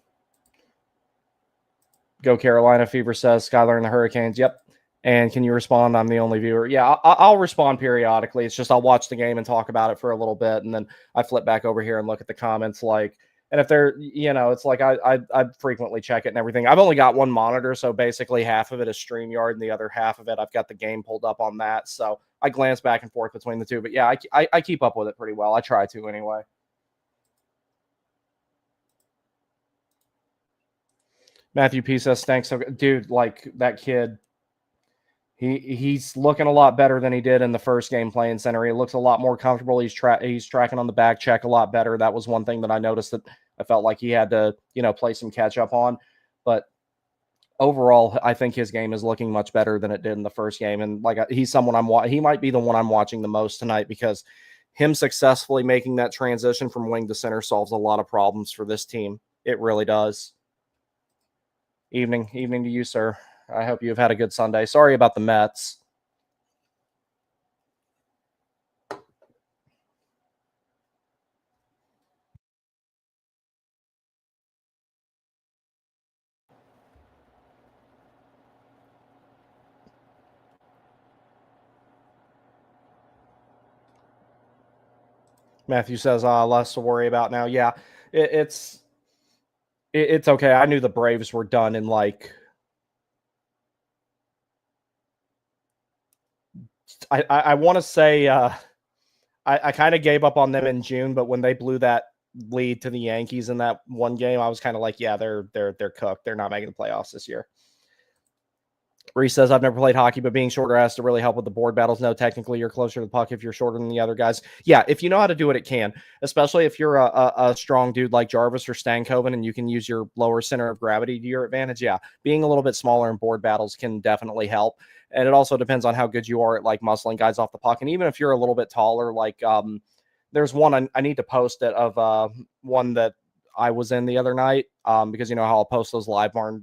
Go Carolina, Fever says. Skylar and the Hurricanes. Yep. And can you respond? I'm the only viewer. Yeah, I'll respond periodically. It's just I'll watch the game and talk about it for a little bit, and then I flip back over here and look at the comments like And if they're, it's like I frequently check it and everything. I've only got one monitor, so basically half of it is StreamYard, and the other half of it I've got the game pulled up on that. So I glance back and forth between the two. But yeah, I keep up with it pretty well. I try to anyway. Matthew P says, "Thanks, dude. Like that kid, he's looking a lot better than he did in the first game playing center. He looks a lot more comfortable. He's tracking on the back check a lot better. That was one thing that I noticed that I felt like he had to, play some catch up on. But overall, I think his game is looking much better than it did in the first game. And like he's someone he might be the one I'm watching the most tonight, because him successfully making that transition from wing to center solves a lot of problems for this team. It really does. Evening to you, sir. I hope you've had a good Sunday. Sorry about the Mets. Matthew says, less to worry about now. Yeah, it's okay. I knew the Braves were done in like, I want to say, I kind of gave up on them in June, but when they blew that lead to the Yankees in that one game, I was kind of like, yeah, they're cooked. They're not making the playoffs this year. Reese says, I've never played hockey, but being shorter has to really help with the board battles. No, technically, you're closer to the puck if you're shorter than the other guys. Yeah, if you know how to do it, it can, especially if you're a strong dude like Jarvis or Stankoven and you can use your lower center of gravity to your advantage. Yeah, being a little bit smaller in board battles can definitely help. And it also depends on how good you are at like muscling guys off the puck. And even if you're a little bit taller, like there's one I need to post it of one that I was in the other night, because you know how I'll post those live barn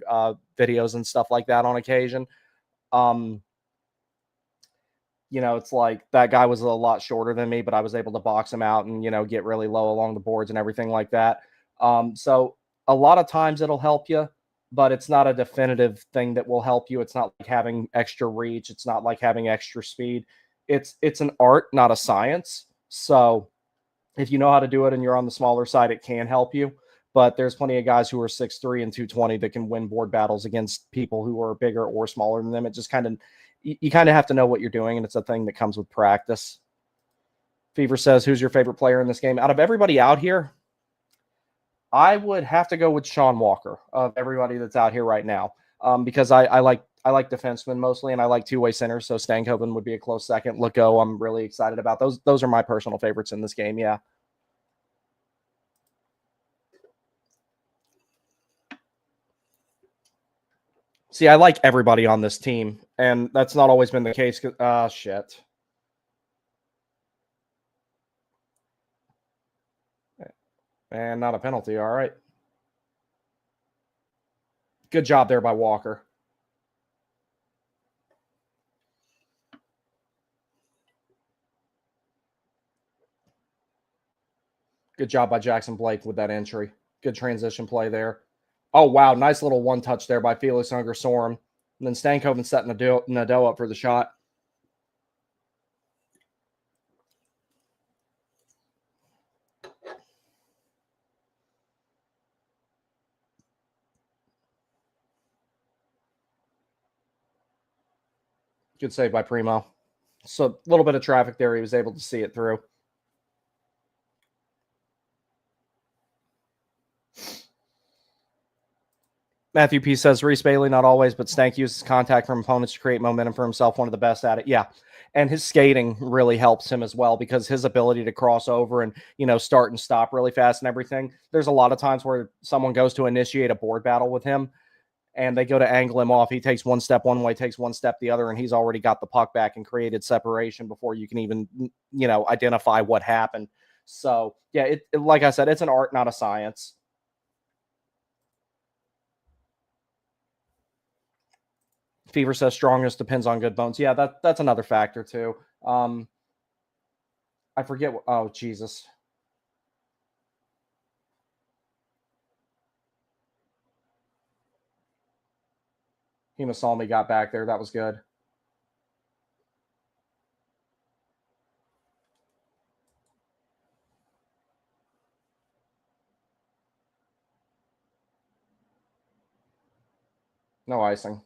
videos and stuff like that on occasion. It's like that guy was a lot shorter than me, but I was able to box him out and, get really low along the boards and everything like that. So a lot of times it'll help you, but it's not a definitive thing that will help you. It's not like having extra reach. It's not like having extra speed. It's an art, not a science. So if you know how to do it and you're on the smaller side, it can help you. But there's plenty of guys who are 6'3" and 220 that can win board battles against people who are bigger or smaller than them. It just kind of, you kind of have to know what you're doing, and it's a thing that comes with practice. Fever says, who's your favorite player in this game? Out of everybody out here, I would have to go with Sean Walker of everybody that's out here right now, because I like defensemen mostly, and I like two-way centers. So Stankoven would be a close second. Legault, I'm really excited about those. Those are my personal favorites in this game. Yeah. See, I like everybody on this team, and that's not always been the case. Shit. And not a penalty. All right. Good job there by Walker. Good job by Jackson Blake with that entry. Good transition play there. Oh, wow. Nice little one touch there by Felix Unger-Sorum. And then Stankoven setting Nadeau up for the shot. Good save by Primo. So a little bit of traffic there. He was able to see it through. Matthew P says, Reese Bailey, not always, but Stank uses contact from opponents to create momentum for himself. One of the best at it. Yeah. And his skating really helps him as well, because his ability to cross over and, start and stop really fast and everything. There's a lot of times where someone goes to initiate a board battle with him and they go to angle him off. He takes one step one way, takes one step the other, and he's already got the puck back and created separation before you can even, identify what happened. So, yeah, like I said, it's an art, not a science. Fever says strongest depends on good bones. Yeah, that's another factor too. I forget what. Oh, Jesus. Himasalmi got back there. That was good. No icing.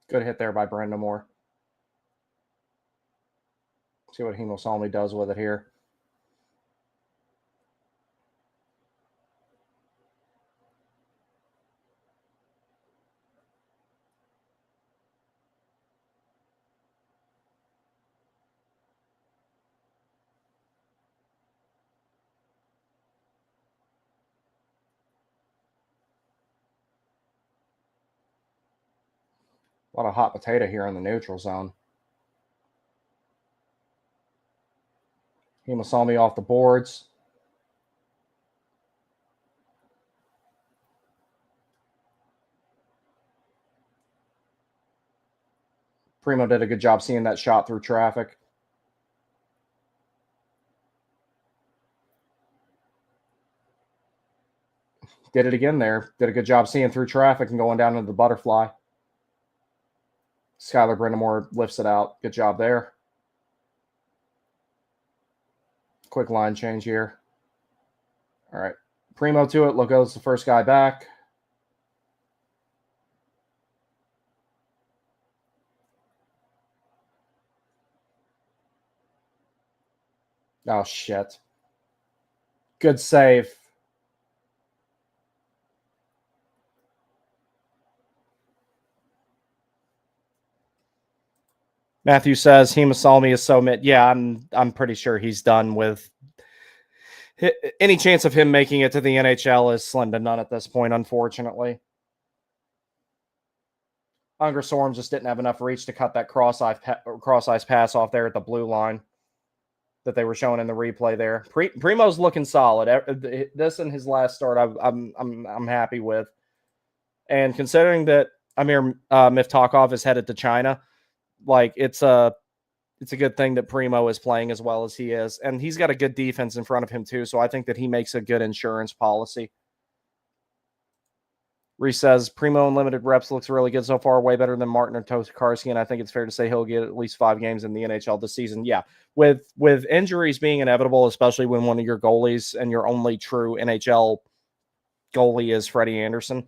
Good hit there by Brenda Moore. See what Hemosalmi does with it here. A lot of hot potato here in the neutral zone. Hemosalmi off the boards. Primo did a good job seeing that shot through traffic. Did it again there. Did a good job seeing through traffic and going down into the butterfly. Skylar Brendamore lifts it out. Good job there. Quick line change here. All right. Primo to it. Logo's the first guy back. Oh, shit. Good save. Matthew says Hemosalmi is so mid. Yeah, I'm pretty sure he's done with any chance of him making it to the NHL is slim to none at this point, unfortunately. Unger Storm just didn't have enough reach to cut that cross ice pass off there at the blue line that they were showing in the replay there. Primo's looking solid. This and his last start, I'm happy with. And considering that Amir Miftakov is headed to China, like it's a good thing that Primo is playing as well as he is, and he's got a good defense in front of him too. So I think that he makes a good insurance policy. Reese says Primo in limited reps looks really good so far, way better than Martin or Tokarski, and I think it's fair to say he'll get at least 5 games in the NHL this season. Yeah, with injuries being inevitable, especially when one of your goalies and your only true NHL goalie is Freddie Anderson,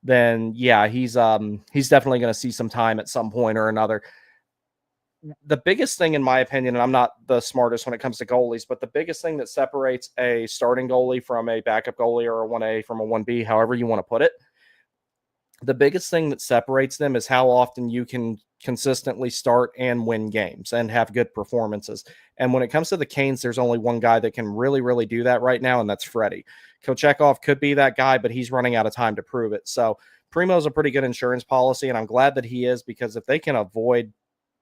then yeah, he's definitely going to see some time at some point or another. The biggest thing, in my opinion, and I'm not the smartest when it comes to goalies, but the biggest thing that separates a starting goalie from a backup goalie or a 1A from a 1B, however you want to put it, the biggest thing that separates them is how often you can consistently start and win games and have good performances. And when it comes to the Canes, there's only one guy that can really, really do that right now, and that's Freddie. Kochekov could be that guy, but he's running out of time to prove it. So Primo's a pretty good insurance policy, and I'm glad that he is, because if they can avoid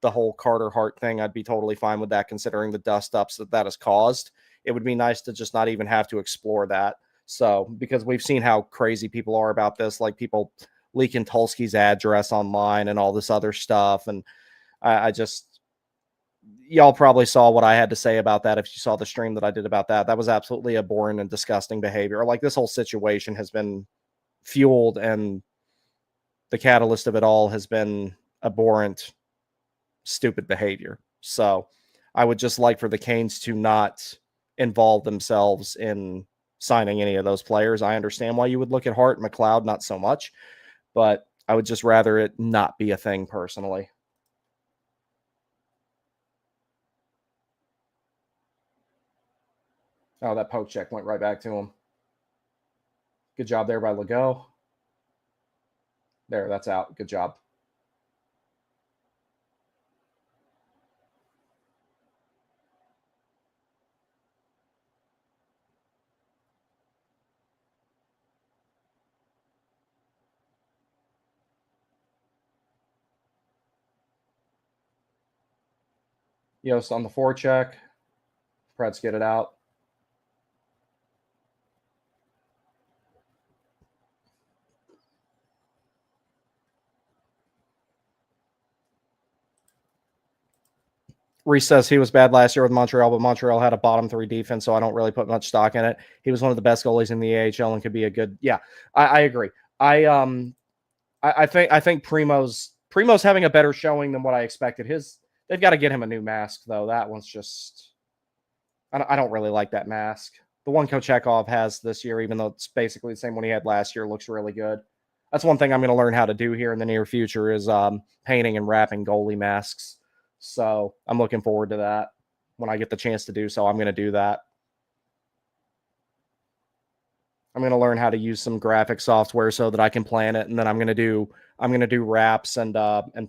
the whole Carter Hart thing, I'd be totally fine with that, considering the dust-ups that has caused. It would be nice to just not even have to explore that. So, because we've seen how crazy people are about this, like people leaking Tulski's address online and all this other stuff. And I just, y'all probably saw what I had to say about that. If you saw the stream that I did about that, that was absolutely abhorrent and disgusting behavior. Like, this whole situation has been fueled, and the catalyst of it all has been abhorrent, stupid behavior. So I would just like for the Canes to not involve themselves in signing any of those players. I understand why you would look at Hart and McLeod, not so much, but I would just rather it not be a thing personally. Oh, that poke check went right back to him. Good job there by Legault. There, that's out. Good job. Yost on the forecheck. Preds get it out. Reese says he was bad last year with Montreal, but Montreal had a bottom 3 defense, so I don't really put much stock in it. He was one of the best goalies in the AHL and could be a good. Yeah, I agree. I think Primo's having a better showing than what I expected. They've got to get him a new mask though. That one's just I don't really like that mask. The one Kochekov has this year, even though it's basically the same one he had last year, looks really good. That's one thing I'm going to learn how to do here in the near future is painting and wrapping goalie masks. So I'm looking forward to that. When I get the chance to do so, I'm going to do that. I'm going to learn how to use some graphic software so that I can plan it, and then I'm going to do wraps and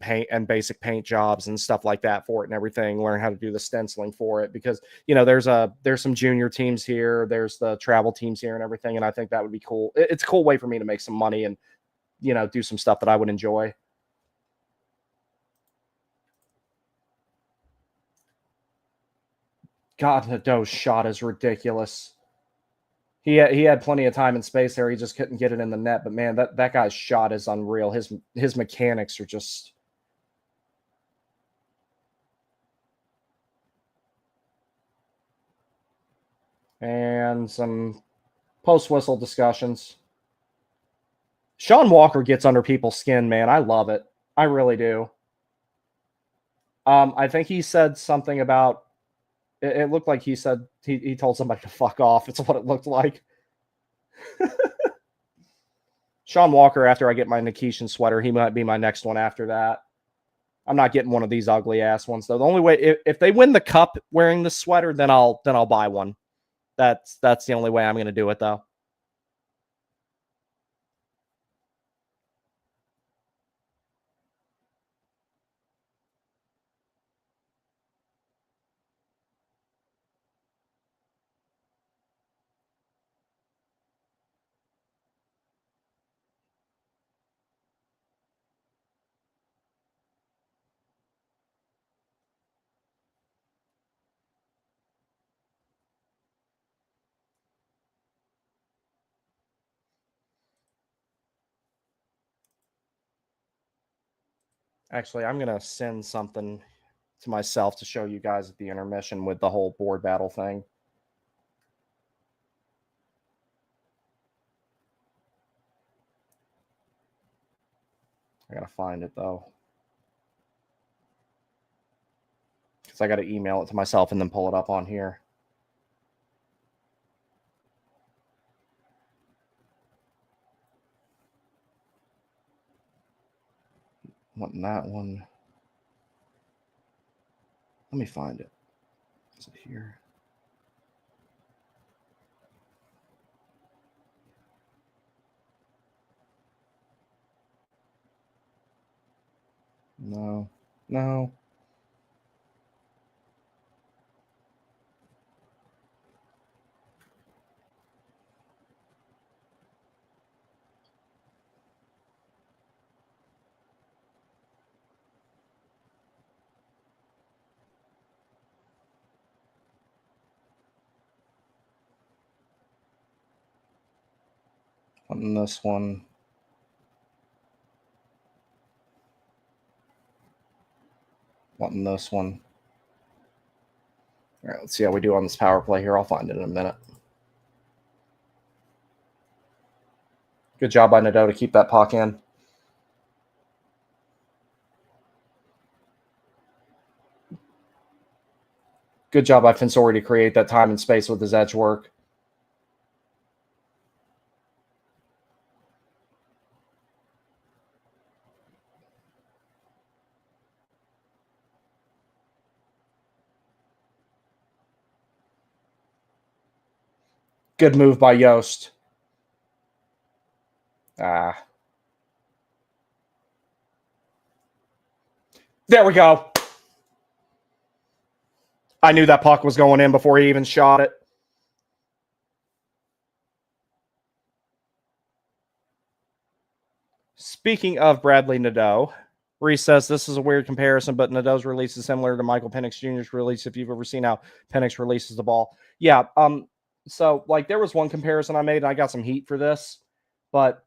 paint and basic paint jobs and stuff like that for it and everything. Learn how to do the stenciling for it because there's some junior teams here, there's the travel teams here and everything, and I think that would be cool. It's a cool way for me to make some money and do some stuff that I would enjoy. God, Nadeau's shot is ridiculous. He had plenty of time and space there. He just couldn't get it in the net. But man, that guy's shot is unreal. His mechanics are just. And some post whistle discussions. Sean Walker gets under people's skin, man. I love it. I really do. I think he said something about. It looked like he said he told somebody to fuck off. It's what it looked like. Sean Walker, after I get my Nikishin sweater, he might be my next one after that. I'm not getting one of these ugly ass ones though. The only way if they win the cup wearing the sweater, then I'll buy one. That's the only way I'm going to do it though. Actually, I'm going to send something to myself to show you guys at the intermission with the whole board battle thing. I got to find it though. Because I got to email it to myself and then pull it up on here. Wanting that one. Let me find it. Is it here? No. Wanting this one. Wanting this one. All right, let's see how we do on this power play here. I'll find it in a minute. Good job by Nadeau to keep that puck in. Good job by Fensori to create that time and space with his edge work. Good move by Yost. There we go. I knew that puck was going in before he even shot it. Speaking of Bradley Nadeau, Reese says this is a weird comparison, but Nadeau's release is similar to Michael Penix Jr.'s release. If you've ever seen how Penix releases the ball, yeah. So like there was one comparison I made, and I got some heat for this, but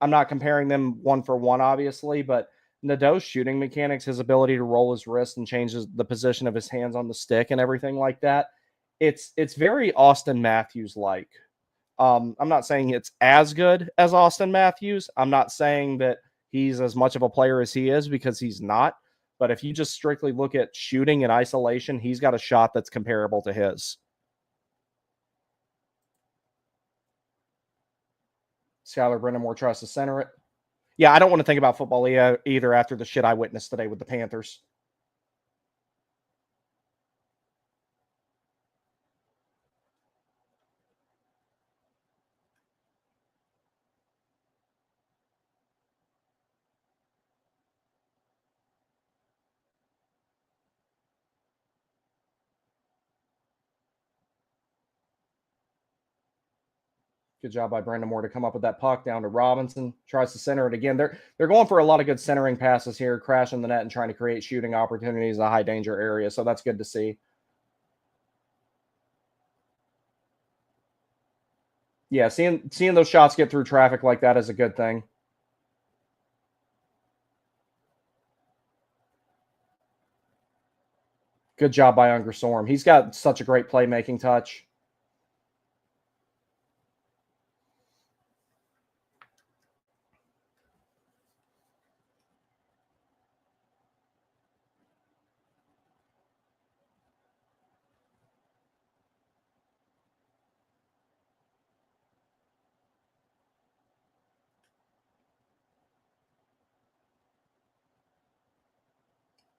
I'm not comparing them one for one, obviously. But Nadeau's shooting mechanics, his ability to roll his wrist and changes the position of his hands on the stick and everything like that, it's very Austin Matthews like. I'm not saying it's as good as Austin Matthews. I'm not saying that he's as much of a player as he is because he's not. But if you just strictly look at shooting and isolation, he's got a shot that's comparable to his. Skylar Brennamore tries to center it. Yeah, I don't want to think about football either after the shit I witnessed today with the Panthers. Good job by Brandon Moore to come up with that puck down to Robinson. Tries to center it again. They're going for a lot of good centering passes here, crashing the net and trying to create shooting opportunities in a high danger area. So that's good to see. Yeah, seeing those shots get through traffic like that is a good thing. Good job by Unger Storm. He's got such a great playmaking touch.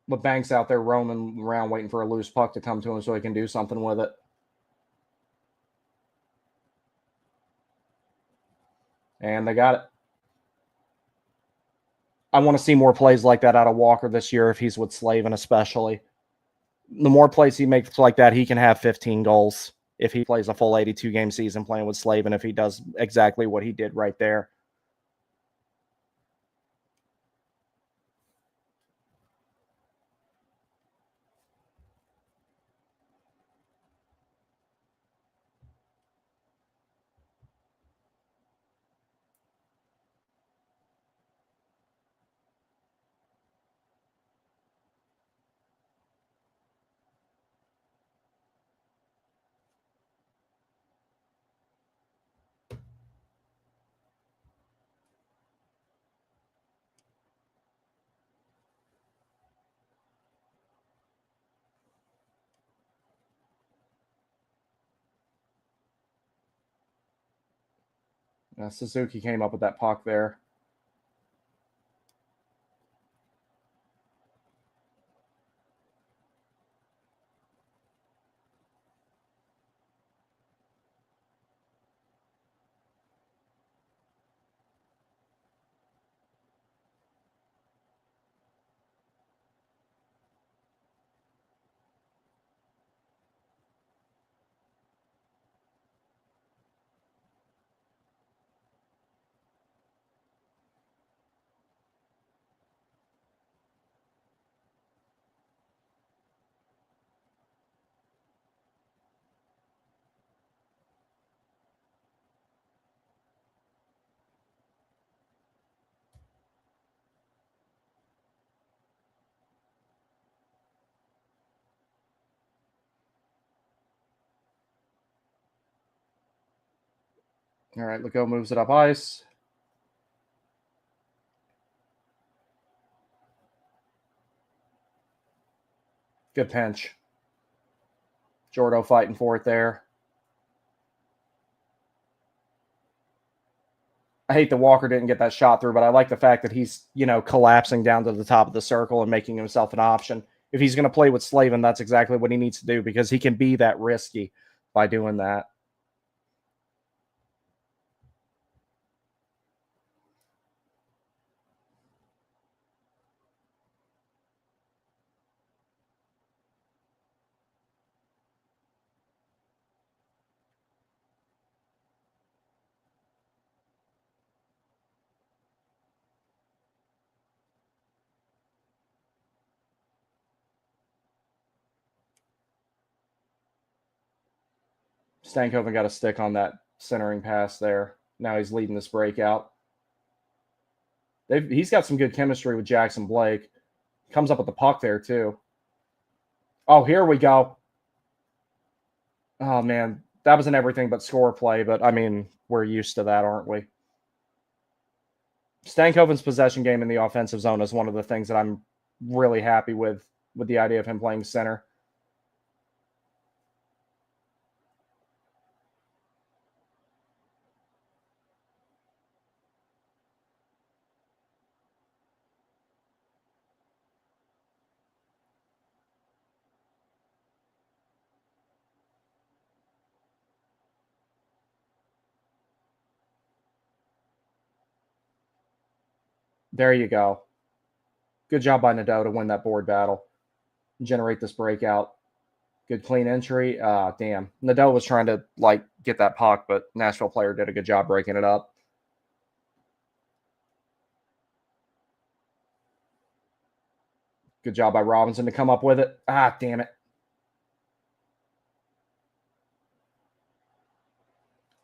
But Banks out there roaming around waiting for a loose puck to come to him so he can do something with it. And they got it. I want to see more plays like that out of Walker this year if he's with Slavin, especially. The more plays he makes like that, he can have 15 goals if he plays a full 82 game season playing with Slavin, if he does exactly what he did right there. Suzuki came up with that puck there. All right, Legault moves it up ice. Good pinch. Jordo fighting for it there. I hate that Walker didn't get that shot through, but I like the fact that he's, collapsing down to the top of the circle and making himself an option. If he's going to play with Slavin, that's exactly what he needs to do because he can be that risky by doing that. Stankoven got a stick on that centering pass there. Now he's leading this breakout. He's got some good chemistry with Jackson Blake. Comes up with the puck there, too. Oh, here we go. Oh, man. That was an everything but score play, but, I mean, we're used to that, aren't we? Stankoven's possession game in the offensive zone is one of the things that I'm really happy with the idea of him playing center. There you go. Good job by Nadeau to win that board battle, generate this breakout. Good clean entry. Damn. Nadeau was trying to get that puck, but Nashville player did a good job breaking it up. Good job by Robinson to come up with it. Damn it.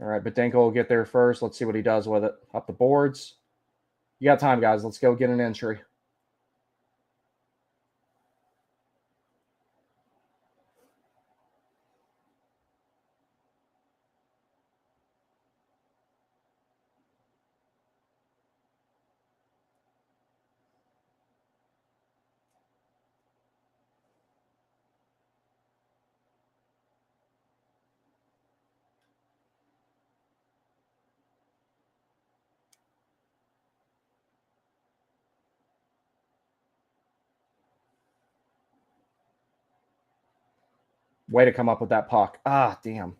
All right, Badenko will get there first. Let's see what he does with it. Up the boards. You got time, guys. Let's go get an entry. Way to come up with that puck. Damn.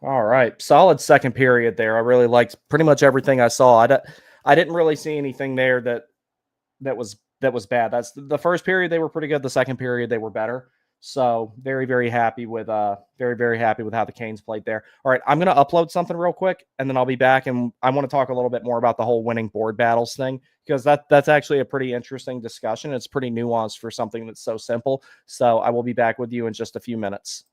All right. Solid second period there. I really liked pretty much everything I saw. I didn't really see anything there that was bad. That's the first period they were pretty good. The second period they were better. So very, very happy with how the Canes played there. All right, I'm gonna upload something real quick and then I'll be back and I want to talk a little bit more about the whole winning board battles thing because that's actually a pretty interesting discussion. It's pretty nuanced for something that's so simple. So I will be back with you in just a few minutes.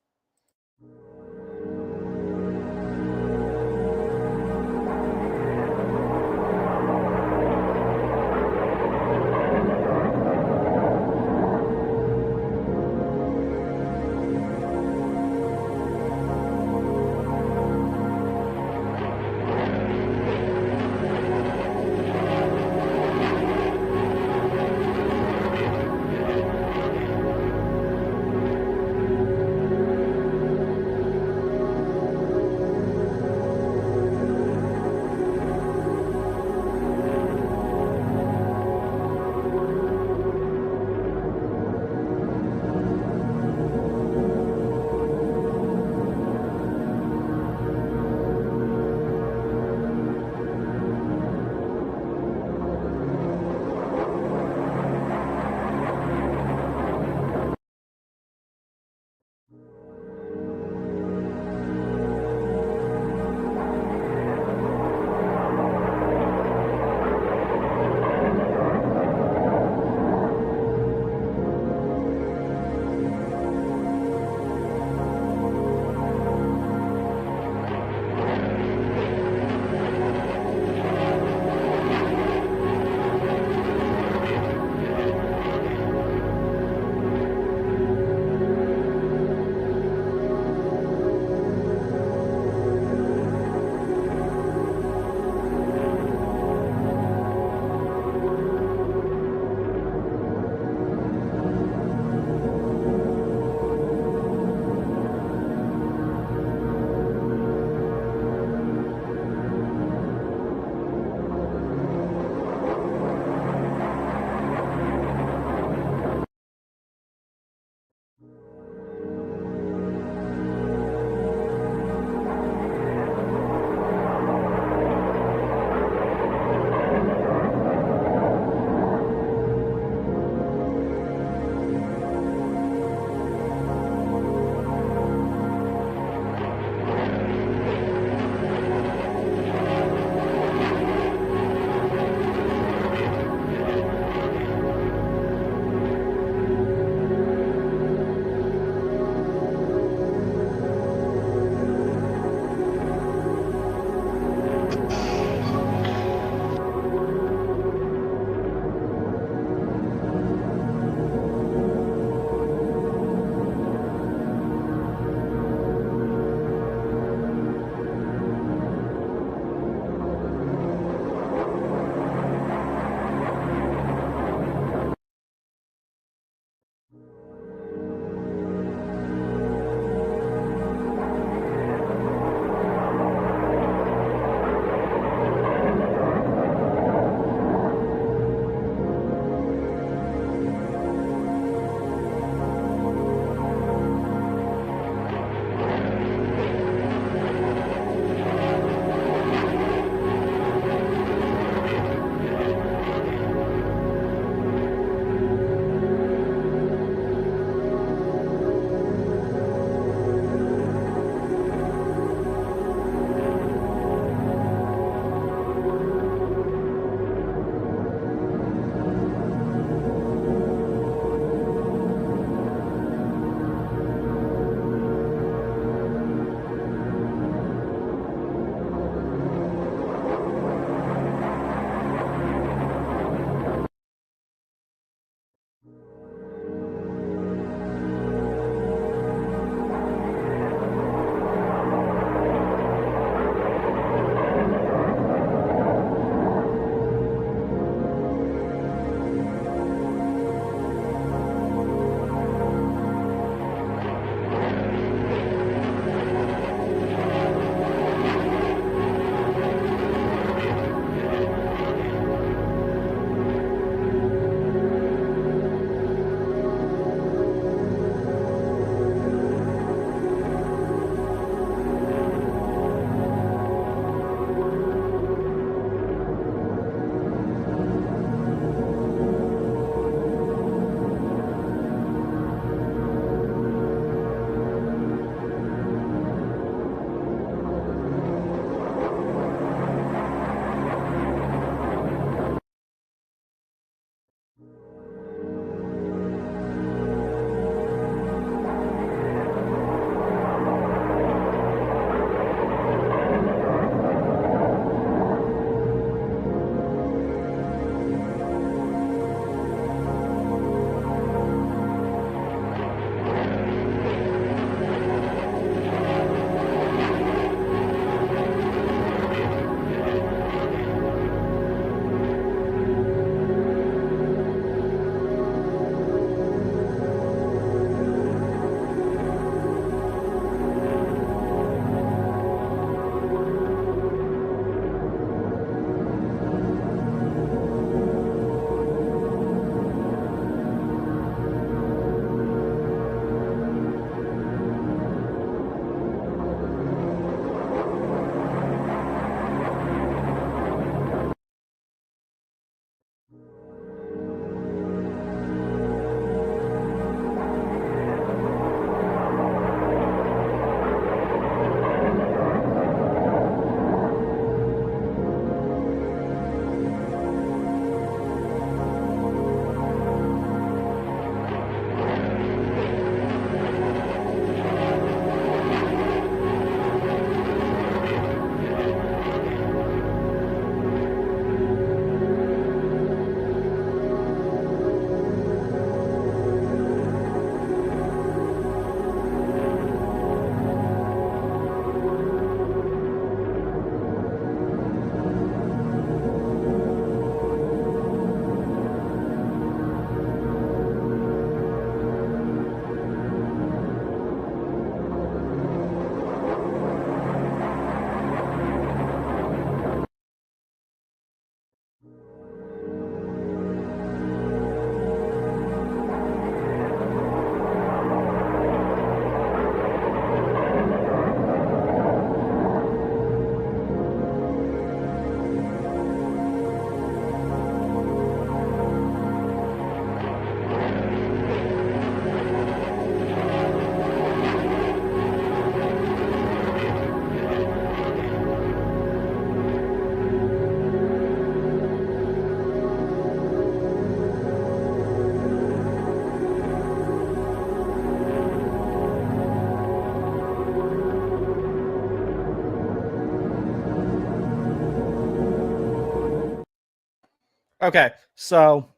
Okay, so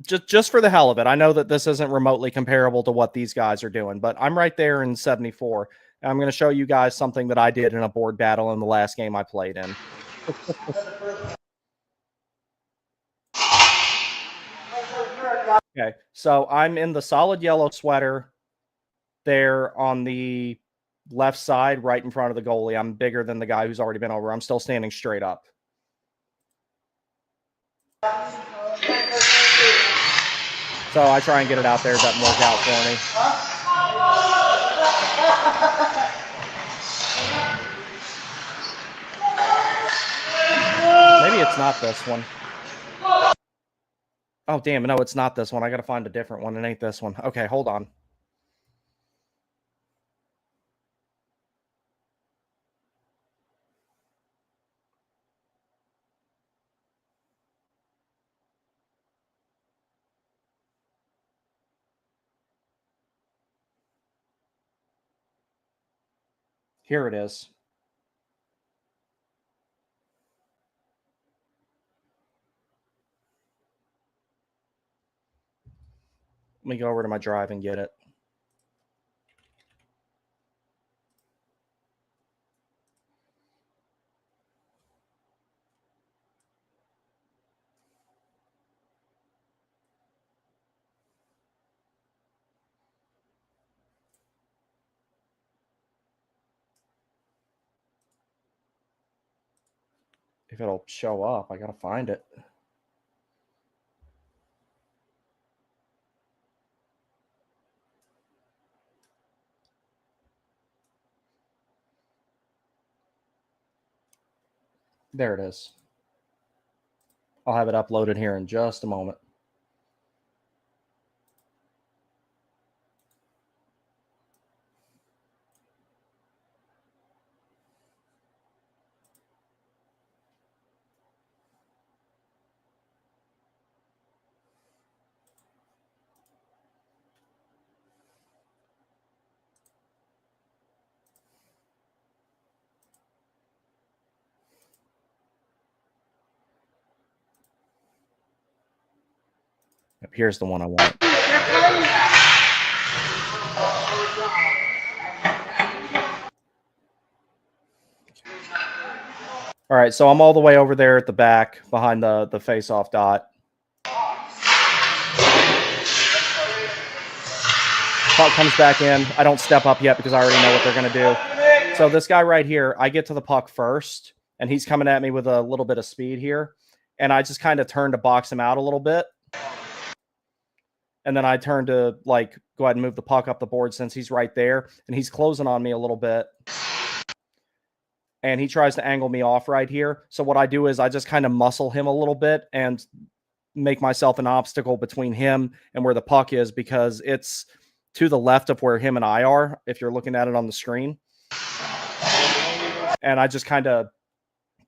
just for the hell of it, I know that this isn't remotely comparable to what these guys are doing, but I'm right there in 74. And I'm going to show you guys something that I did in a board battle in the last game I played in. Okay, so I'm in the solid yellow sweater there on the left side, right in front of the goalie. I'm bigger than the guy who's already been over. I'm still standing straight up. So I try and get it out there. It doesn't work out for me. Maybe it's not this one. Oh, damn. No, it's not this one. I got to find a different one. It ain't this one. Okay, hold on. Here it is. Let me go over to my drive and get it. If it'll show up, I got to find it. There it is. I'll have it uploaded here in just a moment. Here's the one I want. All right, so I'm all the way over there at the back behind the face-off dot. Puck comes back in. I don't step up yet because I already know what they're going to do. So this guy right here, I get to the puck first, and he's coming at me with a little bit of speed here. And I just kind of turn to box him out a little bit. And then I turn to, like, go ahead and move the puck up the board since he's right there. And he's closing on me a little bit. And he tries to angle me off right here. So what I do is I just kind of muscle him a little bit and make myself an obstacle between him and where the puck is, because it's to the left of where him and I are, if you're looking at it on the screen. And I just kind of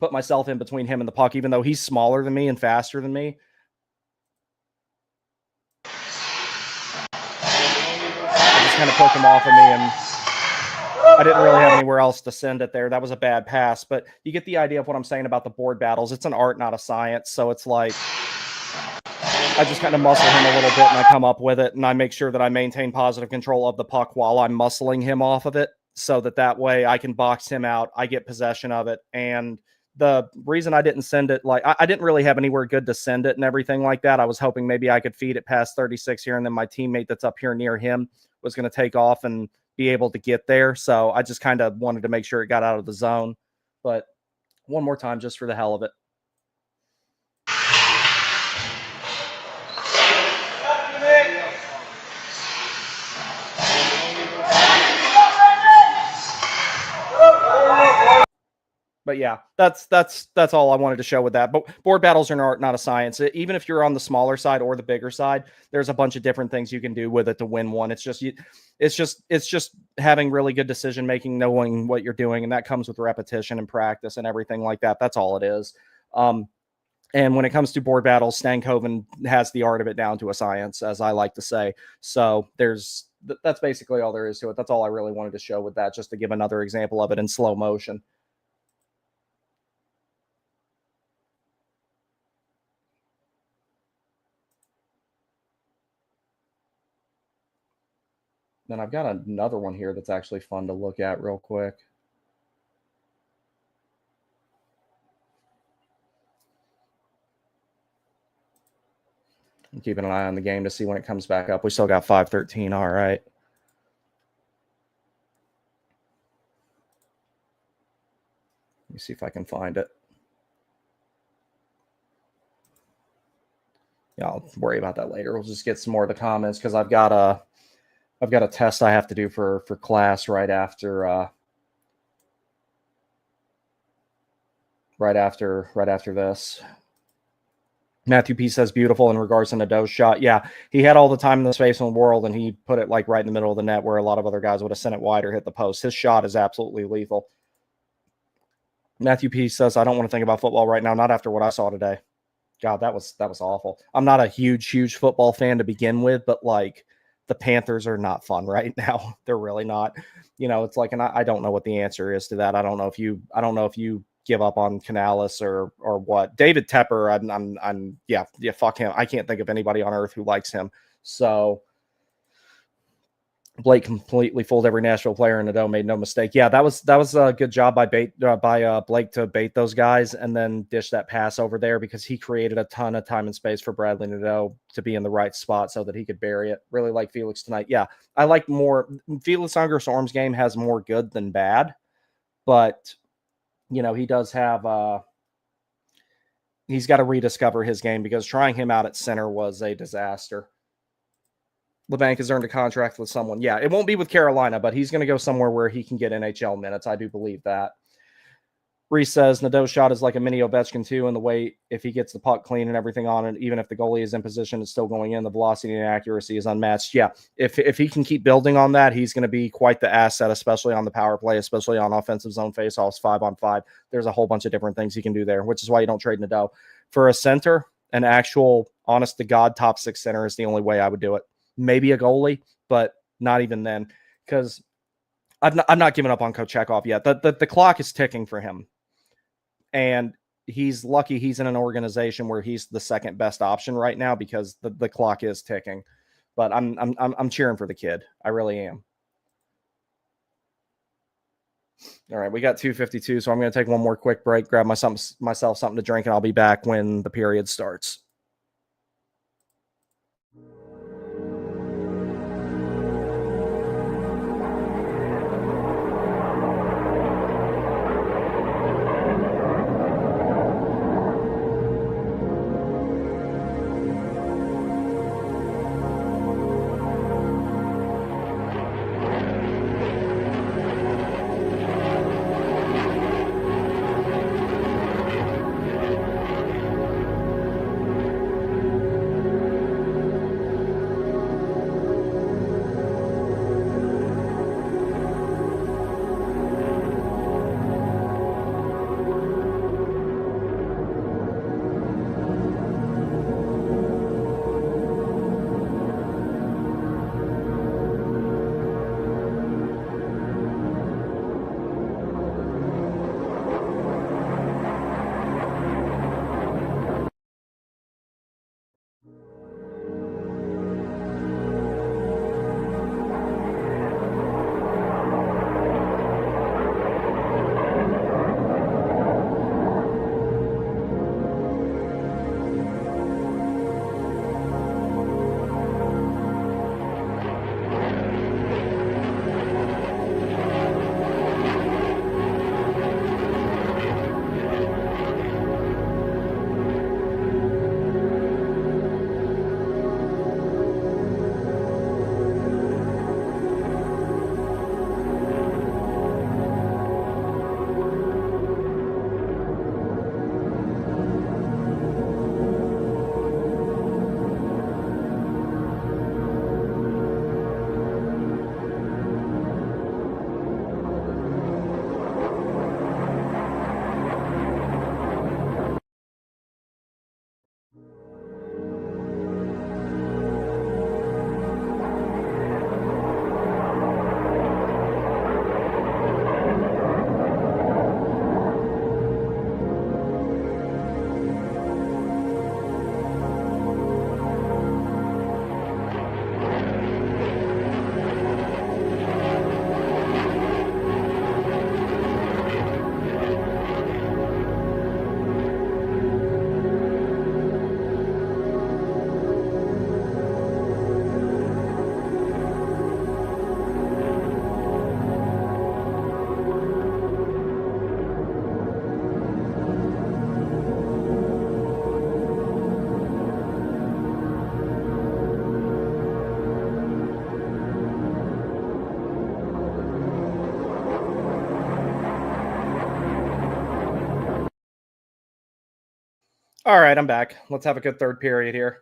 put myself in between him and the puck, even though he's smaller than me and faster than me. I just kind of took him off of me, and I didn't really have anywhere else to send it there. That was a bad pass, but you get the idea of what I'm saying about the board battles. It's an art, not a science. So it's like, I just kind of muscle him a little bit and I come up with it, and I make sure that I maintain positive control of the puck while I'm muscling him off of it, so that way I can box him out. I get possession of it. And the reason I didn't send it, like, I didn't really have anywhere good to send it and everything like that. I was hoping maybe I could feed it past 36 here, and then my teammate that's up here near him was going to take off and be able to get there. So I just kind of wanted to make sure it got out of the zone. But one more time, just for the hell of it. But yeah, that's all I wanted to show with that. But board battles are an art, not a science. Even if you're on the smaller side or the bigger side, there's a bunch of different things you can do with it to win one. It's just having really good decision making, knowing what you're doing, and that comes with repetition and practice and everything like that. That's all it is. And when it comes to board battles, Stankoven has the art of it down to a science, as I like to say. So that's basically all there is to it. That's all I really wanted to show with that, just to give another example of it in slow motion. Then I've got another one here that's actually fun to look at real quick. I'm keeping an eye on the game to see when it comes back up. We still got 5:13. All right. Let me see if I can find it. Yeah, I'll worry about that later. We'll just get some more of the comments because I've got a test I have to do for class right after this. Matthew P says beautiful in regards to Nadeau's shot. Yeah, he had all the time in the space in the world, and he put it like right in the middle of the net where a lot of other guys would have sent it wide or hit the post. His shot is absolutely lethal. Matthew P says, I don't want to think about football right now, not after what I saw today. God, that was awful. I'm not a huge football fan to begin with, but like the Panthers are not fun right now. They're really not. You know, it's like, and I don't know what the answer is to that. I don't know if you give up on Canales or what. David Tepper, I'm yeah, fuck him. I can't think of anybody on earth who likes him. So Blake completely fooled every Nashville player, and Nadeau made no mistake. Yeah, that was a good job by Blake to bait those guys and then dish that pass over there because he created a ton of time and space for Bradley Nadeau to be in the right spot so that he could bury it. Really like Felix tonight. Yeah, I like more. Felix Unger Storm's game has more good than bad, but you know he does have. He's got to rediscover his game because trying him out at center was a disaster. LeBanc has earned a contract with someone. Yeah, it won't be with Carolina, but he's going to go somewhere where he can get NHL minutes. I do believe that. Reese says Nadeau's shot is like a mini Ovechkin too, and the way if he gets the puck clean and everything on it, even if the goalie is in position, it's still going in. The velocity and accuracy is unmatched. Yeah, if he can keep building on that, he's going to be quite the asset, especially on the power play, especially on offensive zone faceoffs, 5-on-5. There's a whole bunch of different things he can do there, which is why you don't trade Nadeau. For a center, an actual honest to God top 6 center is the only way I would do it. Maybe a goalie, but not even then, because I'm not giving up on Kochetkov yet. The clock is ticking for him, and he's lucky he's in an organization where he's the second best option right now because the clock is ticking. But I'm cheering for the kid. I really am. All right, we got 2:52, so I'm going to take one more quick break, grab myself something to drink, and I'll be back when the period starts. All right, I'm back. Let's have a good third period here.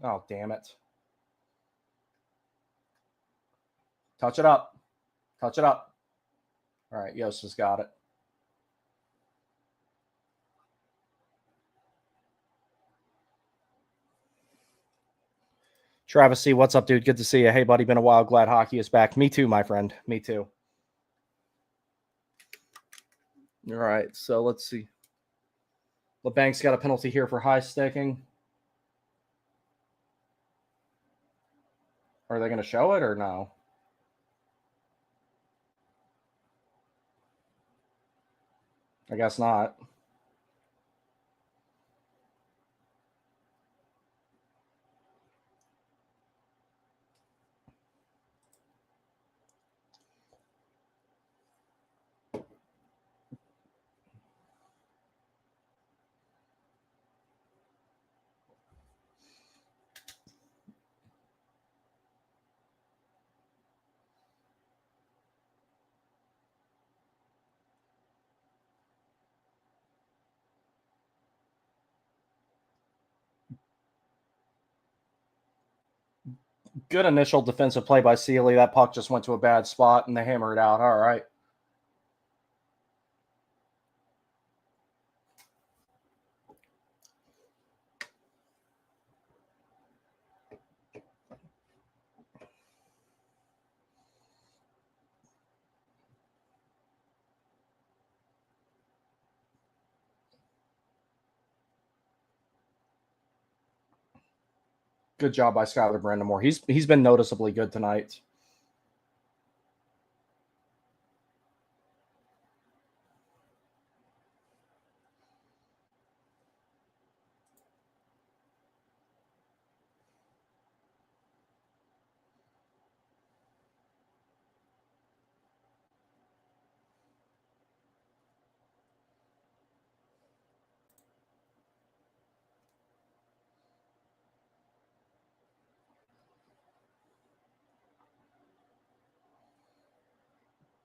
Oh, damn it. Touch it up. Touch it up. All right, Yost has got it. Travis C., what's up, dude? Good to see you. Hey, buddy, been a while. Glad hockey is back. Me too, my friend. Me too. All right, so let's see. LeBank's got a penalty here for high sticking. Are they going to show it or no? I guess not. Good initial defensive play by Sealy. That puck just went to a bad spot, and they hammer it out. All right. Good job by Skylar Brandamore. He's been noticeably good tonight.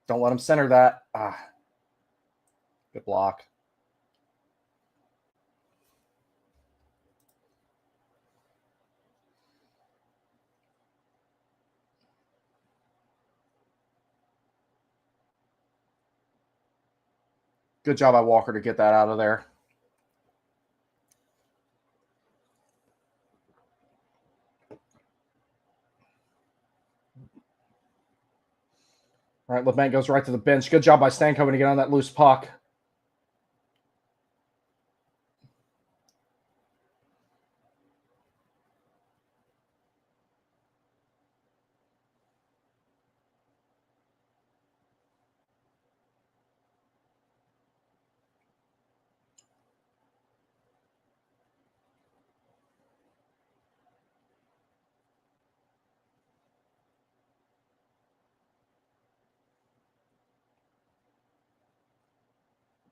Don't let him center that. Good block. Good job by Walker to get that out of there. All right, LeBanc goes right to the bench. Good job by Stankoven to get on that loose puck.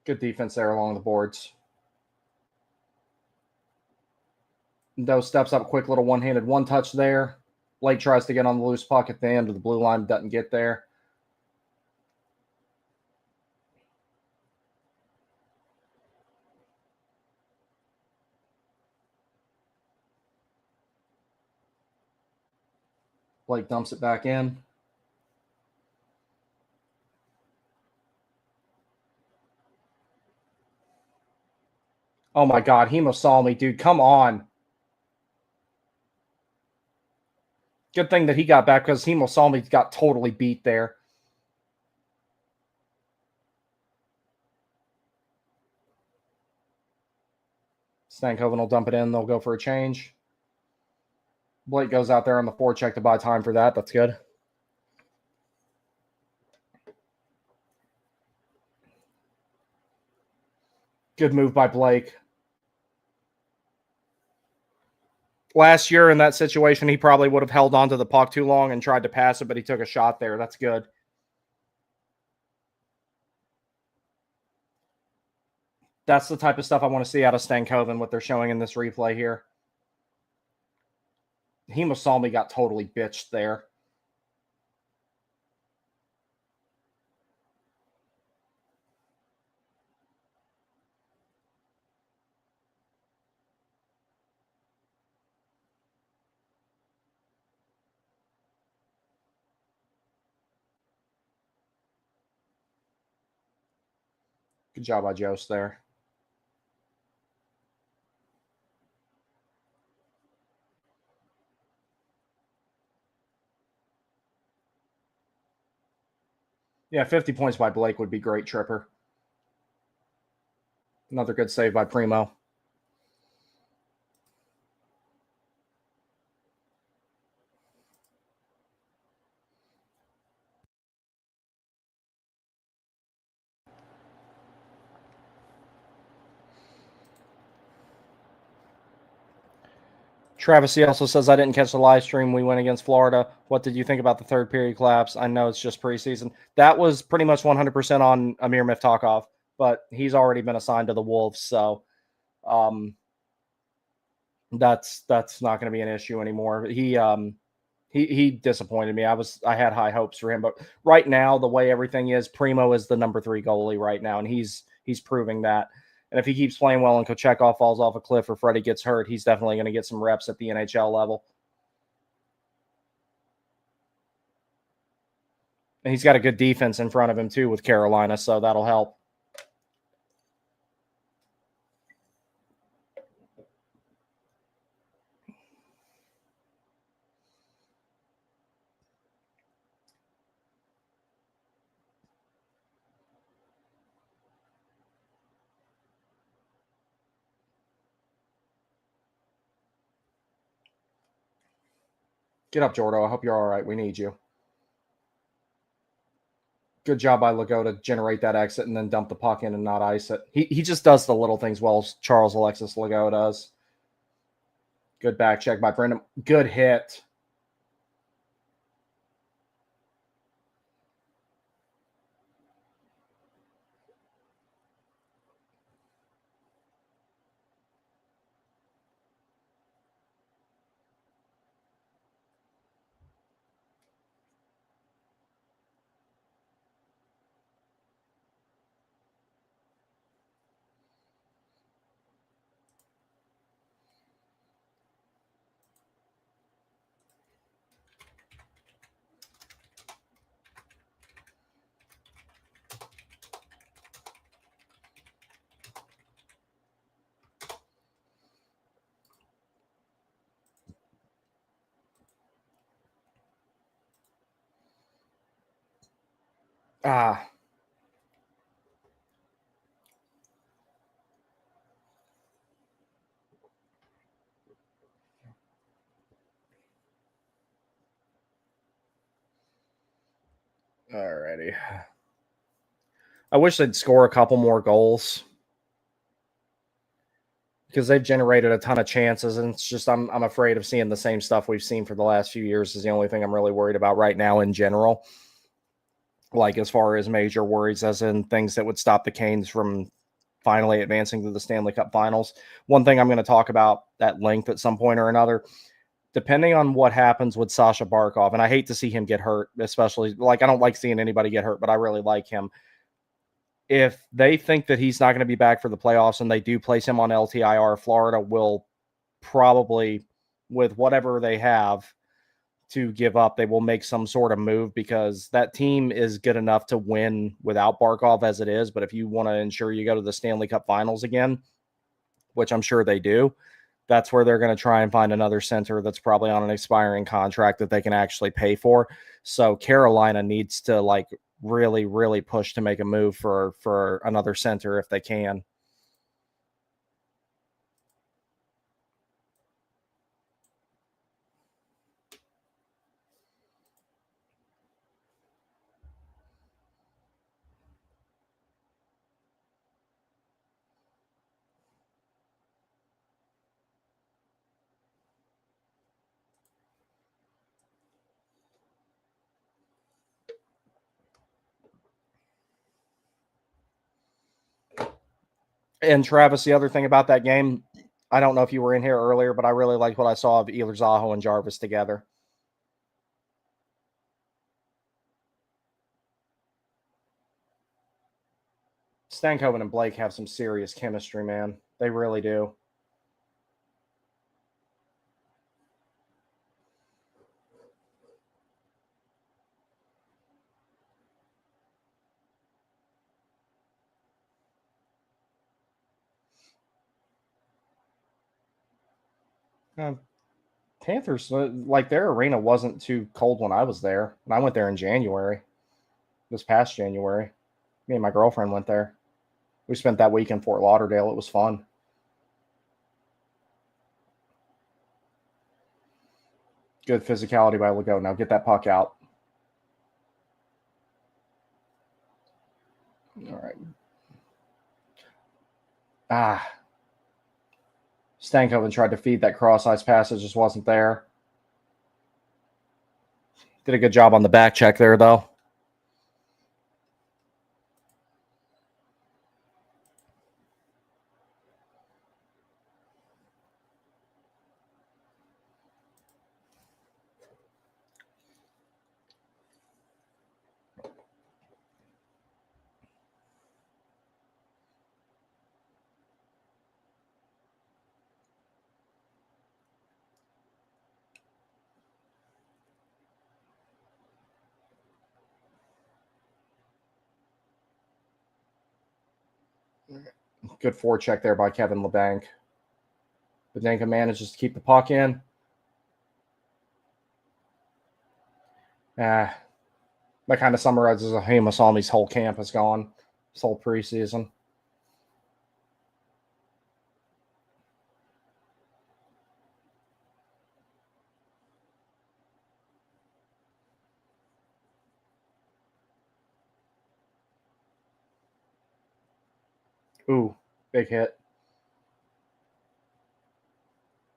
Good defense there along the boards. Doe steps up, quick little one-handed one-touch there. Blake tries to get on the loose puck at the end of the blue line, doesn't get there. Blake dumps it back in. Oh my God, Hemo saw me, dude. Come on. Good thing that he got back because Hemo saw me got totally beat there. Stankoven will dump it in. They'll go for a change. Blake goes out there on the forecheck to buy time for that. That's good. Good move by Blake. Last year in that situation, he probably would have held on to the puck too long and tried to pass it, but he took a shot there. That's good. That's the type of stuff I want to see out of Stankoven, what they're showing in this replay here. Hemosalmi got totally bitched there. Good job by Jost there. Yeah, 50 points by Blake would be great, Tripper. Another good save by Primo. Travis, he also says, I didn't catch the live stream. We went against Florida. What did you think about the third period collapse? I know it's just preseason. That was pretty much 100% on Amir Miftakov, but he's already been assigned to the Wolves, so that's not going to be an issue anymore. He disappointed me. I had high hopes for him, but right now the way everything is, Primo is the number 3 goalie right now, and he's proving that. And if he keeps playing well and Kochekov falls off a cliff or Freddie gets hurt, he's definitely going to get some reps at the NHL level. And he's got a good defense in front of him too with Carolina, so that'll help. Get up, Jordo. I hope you're all right. We need you. Good job by Legault to generate that exit and then dump the puck in and not ice it. He just does the little things well as Charles Alexis Legault does. Good back check by Brendan. Good hit. Ah. Alrighty. I wish they'd score a couple more goals because they've generated a ton of chances, and it's just I'm afraid of seeing the same stuff we've seen for the last few years is the only thing I'm really worried about right now in general. Like as far as major worries, as in things that would stop the Canes from finally advancing to the Stanley Cup Finals. One thing I'm going to talk about at length at some point or another, depending on what happens with Sasha Barkov, and I hate to see him get hurt, especially like I don't like seeing anybody get hurt, but I really like him. If they think that he's not going to be back for the playoffs and they do place him on LTIR, Florida will probably, with whatever they have to give up, they will make some sort of move because that team is good enough to win without Barkov as it is. But if you want to ensure you go to the Stanley Cup Finals again, which I'm sure they do, that's where they're going to try and find another center that's probably on an expiring contract that they can actually pay for. So Carolina needs to like really, really push to make a move for another center if they can. And Travis, the other thing about that game, I don't know if you were in here earlier, but I really liked what I saw of Ehlers Zaho and Jarvis together. Stankoven and Blake have some serious chemistry, man. They really do. Panthers, like their arena wasn't too cold when I was there. And I went there in January, this past January. Me and my girlfriend went there. We spent that week in Fort Lauderdale. It was fun. Good physicality by Legault. Now get that puck out. All right. Stankoven tried to feed that cross-ice pass. It just wasn't there. Did a good job on the back check there, though. Good forecheck there by Kevin Labanc. Bedenka manages to keep the puck in. That kind of summarizes how Hamasami's whole camp has gone. This whole preseason. Ooh, big hit.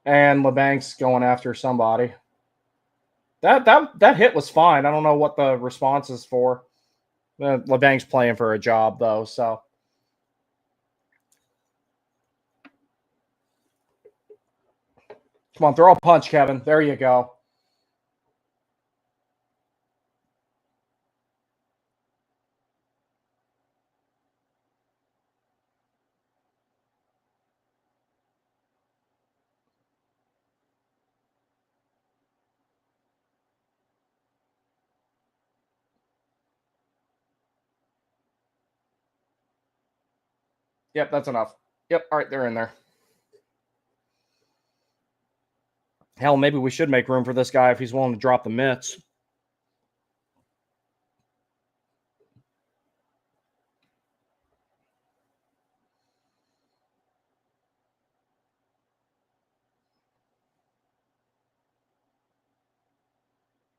And Labanc's going after somebody. That hit was fine. I don't know what the response is for. Labanc's playing for a job, though, so. Come on, throw a punch, Kevin. There you go. Yep, that's enough. Yep, all right, they're in there. Hell, maybe we should make room for this guy if he's willing to drop the mitts.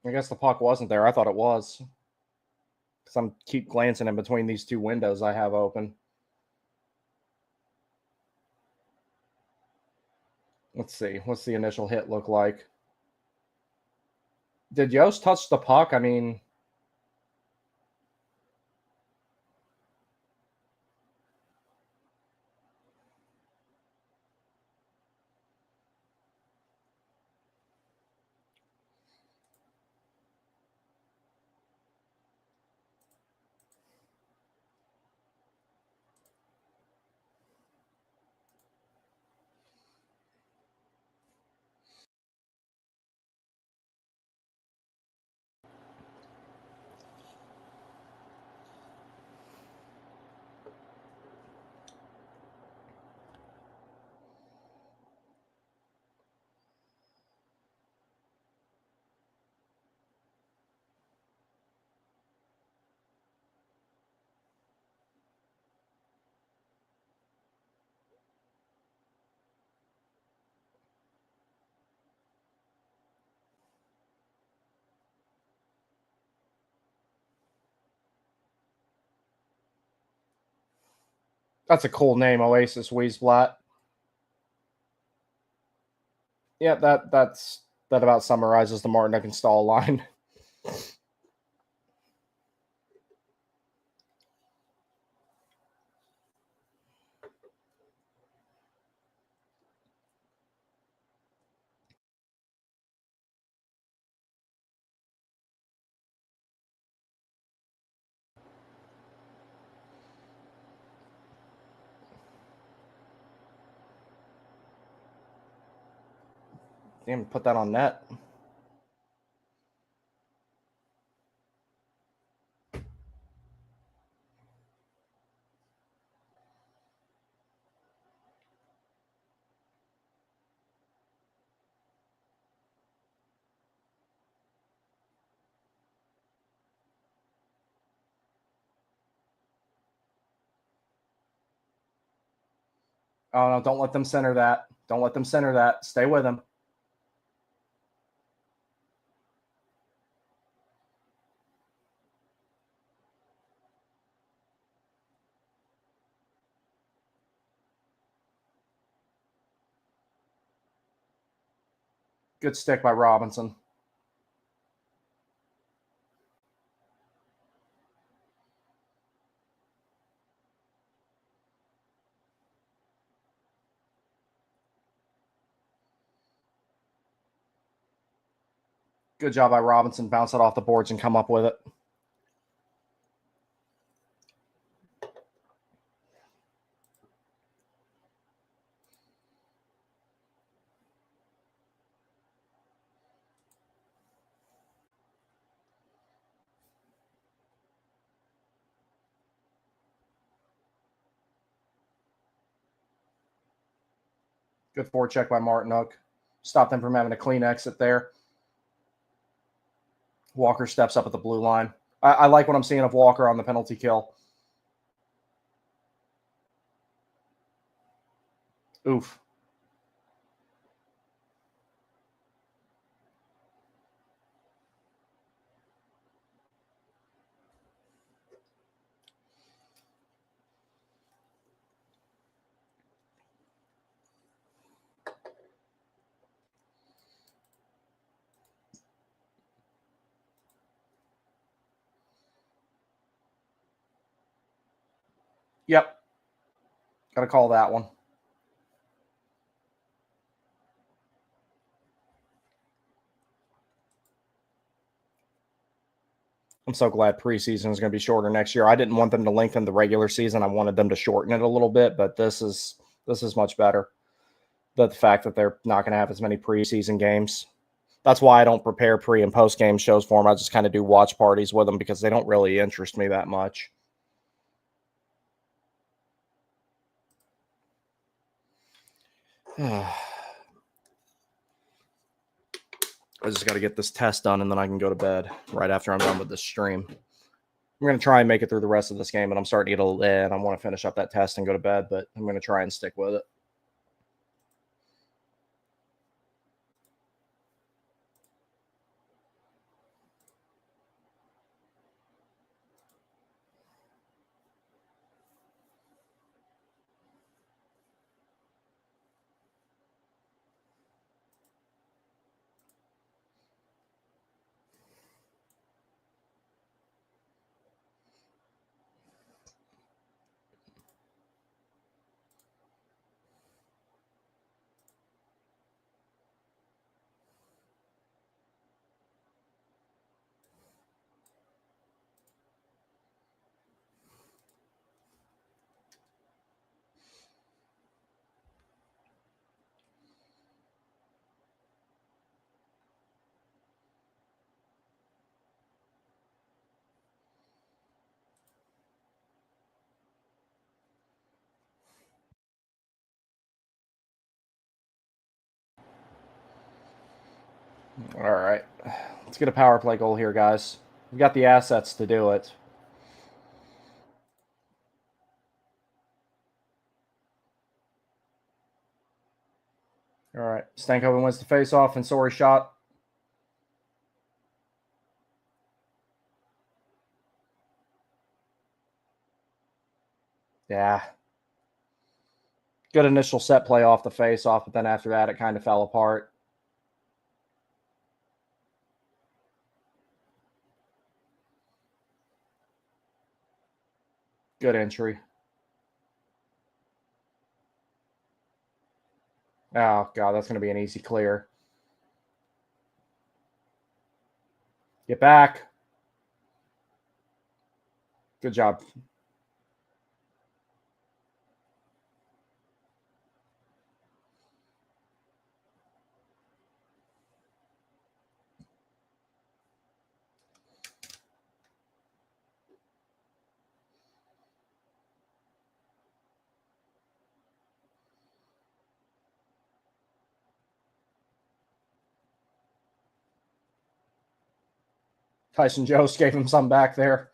I guess the puck wasn't there. I thought it was. Because I'm keep glancing in between these two windows I have open. Let's see. What's the initial hit look like? Did Yost touch the puck? I mean, that's a cool name, Oasis Weasblatt. Yeah, that about summarizes the Martin Eckenstall line. Damn, put that on net. Oh, no, don't let them center that. Don't let them center that. Stay with him. Good stick by Robinson. Good job by Robinson. Bounce it off the boards and come up with it. Good forecheck by Martinook. Stop them from having a clean exit there. Walker steps up at the blue line. I like what I'm seeing of Walker on the penalty kill. Oof. Yep. Got to call that one. I'm so glad preseason is going to be shorter next year. I didn't want them to lengthen the regular season. I wanted them to shorten it a little bit, but this is much better. The fact that they're not going to have as many preseason games. That's why I don't prepare pre and post game shows for them. I just kind of do watch parties with them because they don't really interest me that much. I just got to get this test done and then I can go to bed right after I'm done with this stream. I'm going to try and make it through the rest of this game, and I'm starting to get a little and I want to finish up that test and go to bed, but I'm going to try and stick with it. All right. Let's get a power play goal here, guys. We've got the assets to do it. All right. Stankoven wins the face-off, and Sorry shot. Yeah. Good initial set play off the face-off, but then after that, it kind of fell apart. Good entry. Oh, God, that's going to be an easy clear. Get back. Good job. Tyson Jost gave him some back there.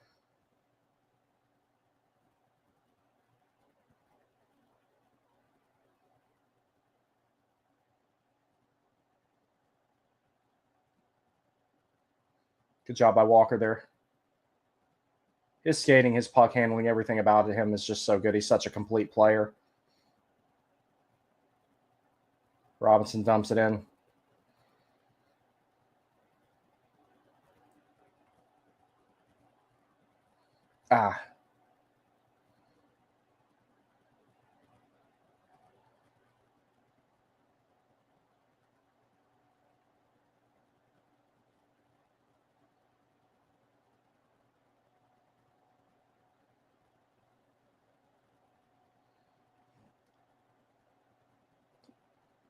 Good job by Walker there. His skating, his puck handling, everything about him is just so good. He's such a complete player. Robinson dumps it in. Ah.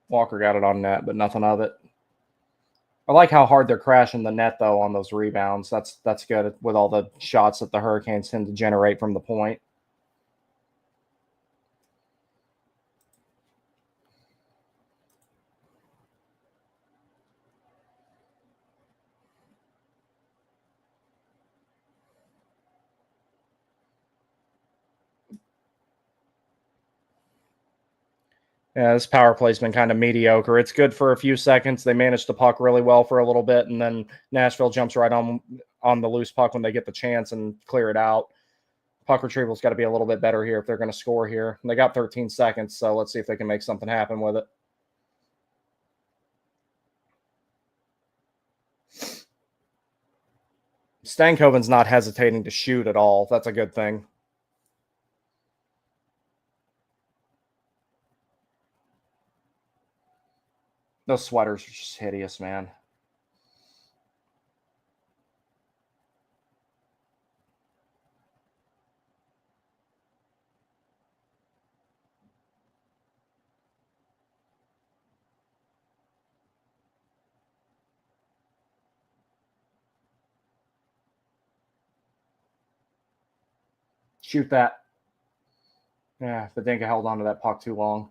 Walker got it on net, but nothing of it. I like how hard they're crashing the net, though, on those rebounds. That's good with all the shots that the Hurricanes tend to generate from the point. Yeah, this power play's been kind of mediocre. It's good for a few seconds. They manage the puck really well for a little bit, and then Nashville jumps right on the loose puck when they get the chance and clear it out. Puck retrieval's got to be a little bit better here if they're going to score here. And they got 13 seconds, so let's see if they can make something happen with it. Stankoven's not hesitating to shoot at all. That's a good thing. Those sweaters are just hideous, man. Shoot that. Yeah, Badinka held on to that puck too long.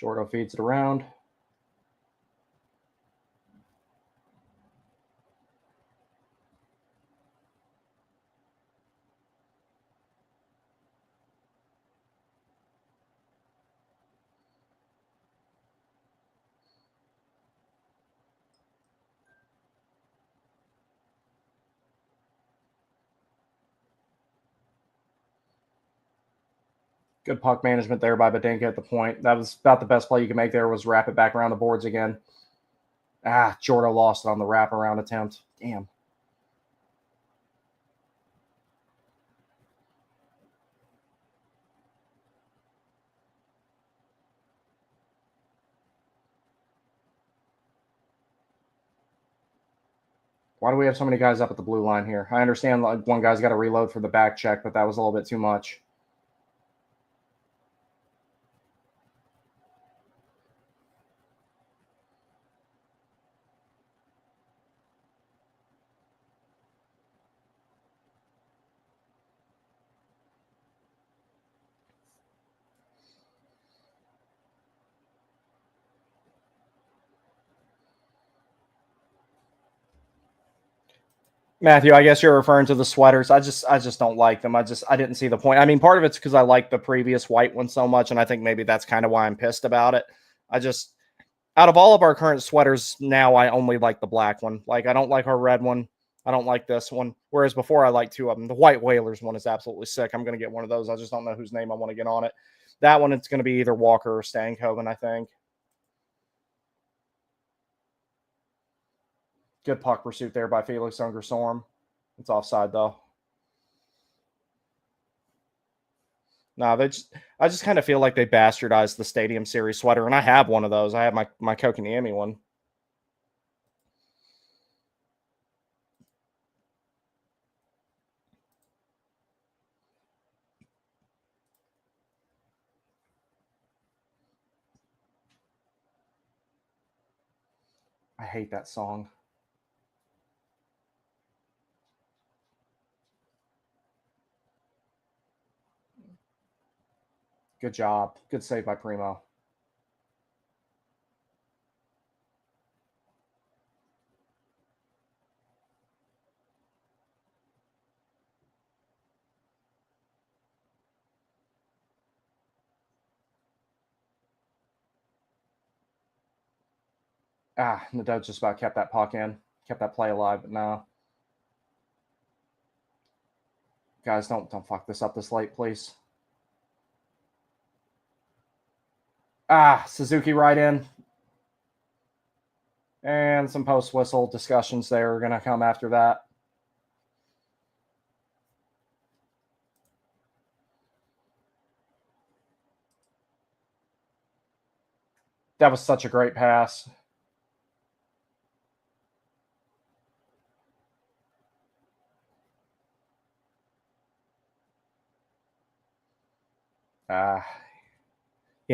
Jordo feeds it around. Good puck management there by Badinka at the point. That was about the best play you could make there was wrap it back around the boards again. Jordo lost it on the wraparound attempt. Damn. Why do we have so many guys up at the blue line here? I understand like one guy's got to reload for the back check, but that was a little bit too much. Matthew, I guess you're referring to the sweaters. I just don't like them. I didn't see the point. I mean, part of it's because I like the previous white one so much, and I think maybe that's kind of why I'm pissed about it. I just out of all of our current sweaters now, I only like the black one. Like I don't like our red one. I don't like this one. Whereas before I liked two of them. The white Whalers one is absolutely sick. I'm gonna get one of those. I just don't know whose name I want to get on it. That one it's gonna be either Walker or Stankoven, I think. Good puck pursuit there by Felix Ungersorm. It's offside though. No, I just kind of feel like they bastardized the Stadium Series sweater, and I have one of those. I have my Kokaniemi one. I hate that song. Good job. Good save by Primo. Nadeau just about kept that puck in, kept that play alive, but no. Guys, don't fuck this up this late, please. Suzuki right in. And some post whistle discussions there are going to come after that. That was such a great pass. Yeah,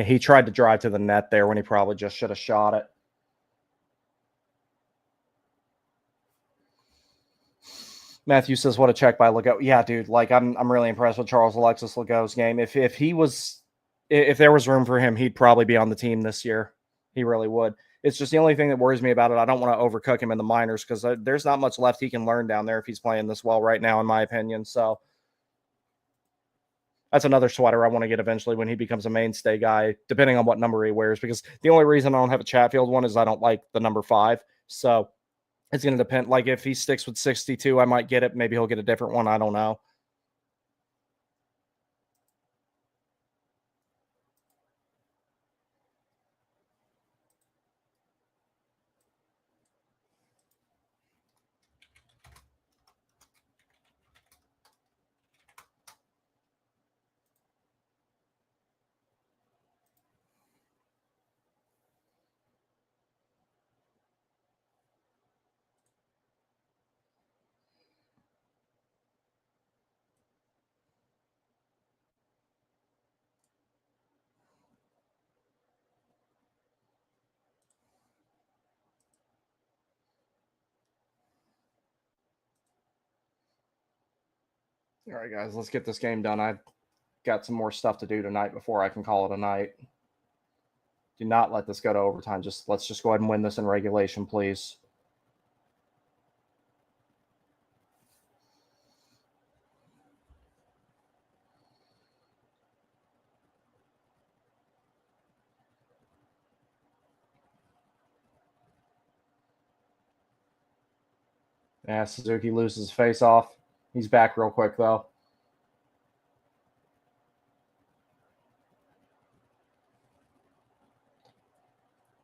he tried to drive to the net there when he probably just should have shot it. Matthew says, "What a check by Legault." Yeah, dude. Like, I'm really impressed with Charles Alexis Legault's game. If there was room for him, he'd probably be on the team this year. He really would. It's just the only thing that worries me about it. I don't want to overcook him in the minors because there's not much left he can learn down there if he's playing this well right now, in my opinion. So that's another sweater I want to get eventually when he becomes a mainstay guy, depending on what number he wears. Because the only reason I don't have a Chatfield one is I don't like the number 5. So it's going to depend. Like, if he sticks with 62, I might get it. Maybe he'll get a different one. I don't know. All right, guys, let's get this game done. I've got some more stuff to do tonight before I can call it a night. Do not let this go to overtime. Let's just go ahead and win this in regulation, please. Yeah, Suzuki loses face off. He's back real quick, though.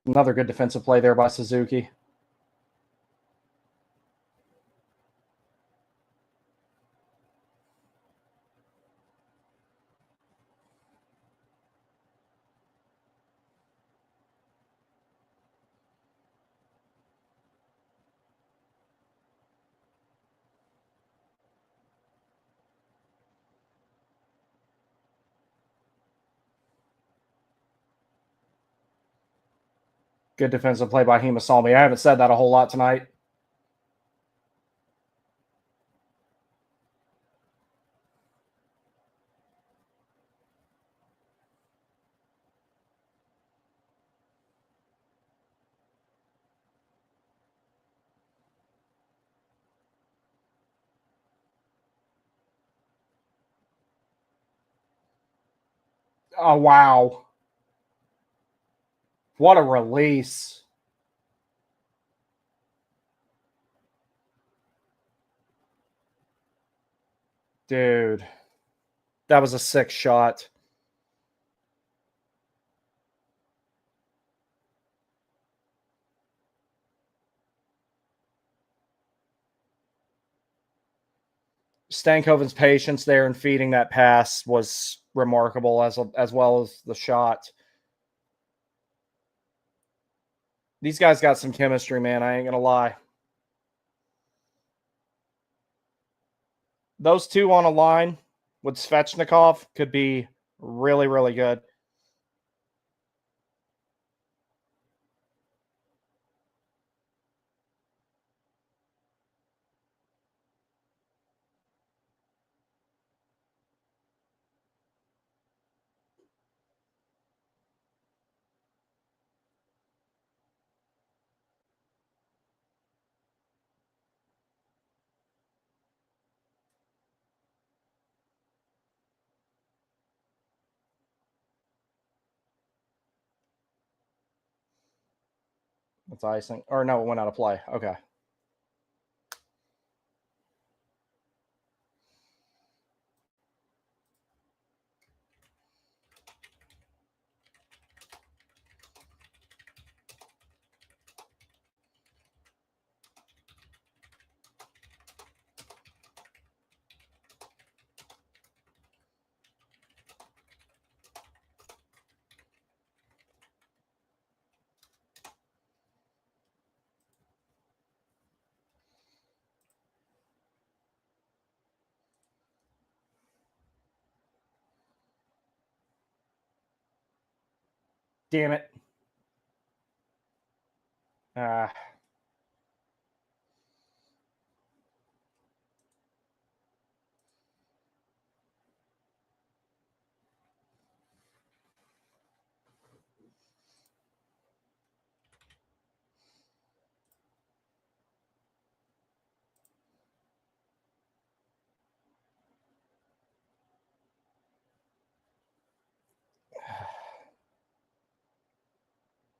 Another good defensive play there by Suzuki. Good defensive play by Himasalmi. I haven't said that a whole lot tonight. Oh, wow. What a release. Dude, that was a sick shot. Stankoven's patience there in feeding that pass was remarkable, as well as the shot. These guys got some chemistry, man. I ain't going to lie. Those two on a line with Svechnikov could be really, really good. That's icing. Or no, it went out of play. Okay. Damn it.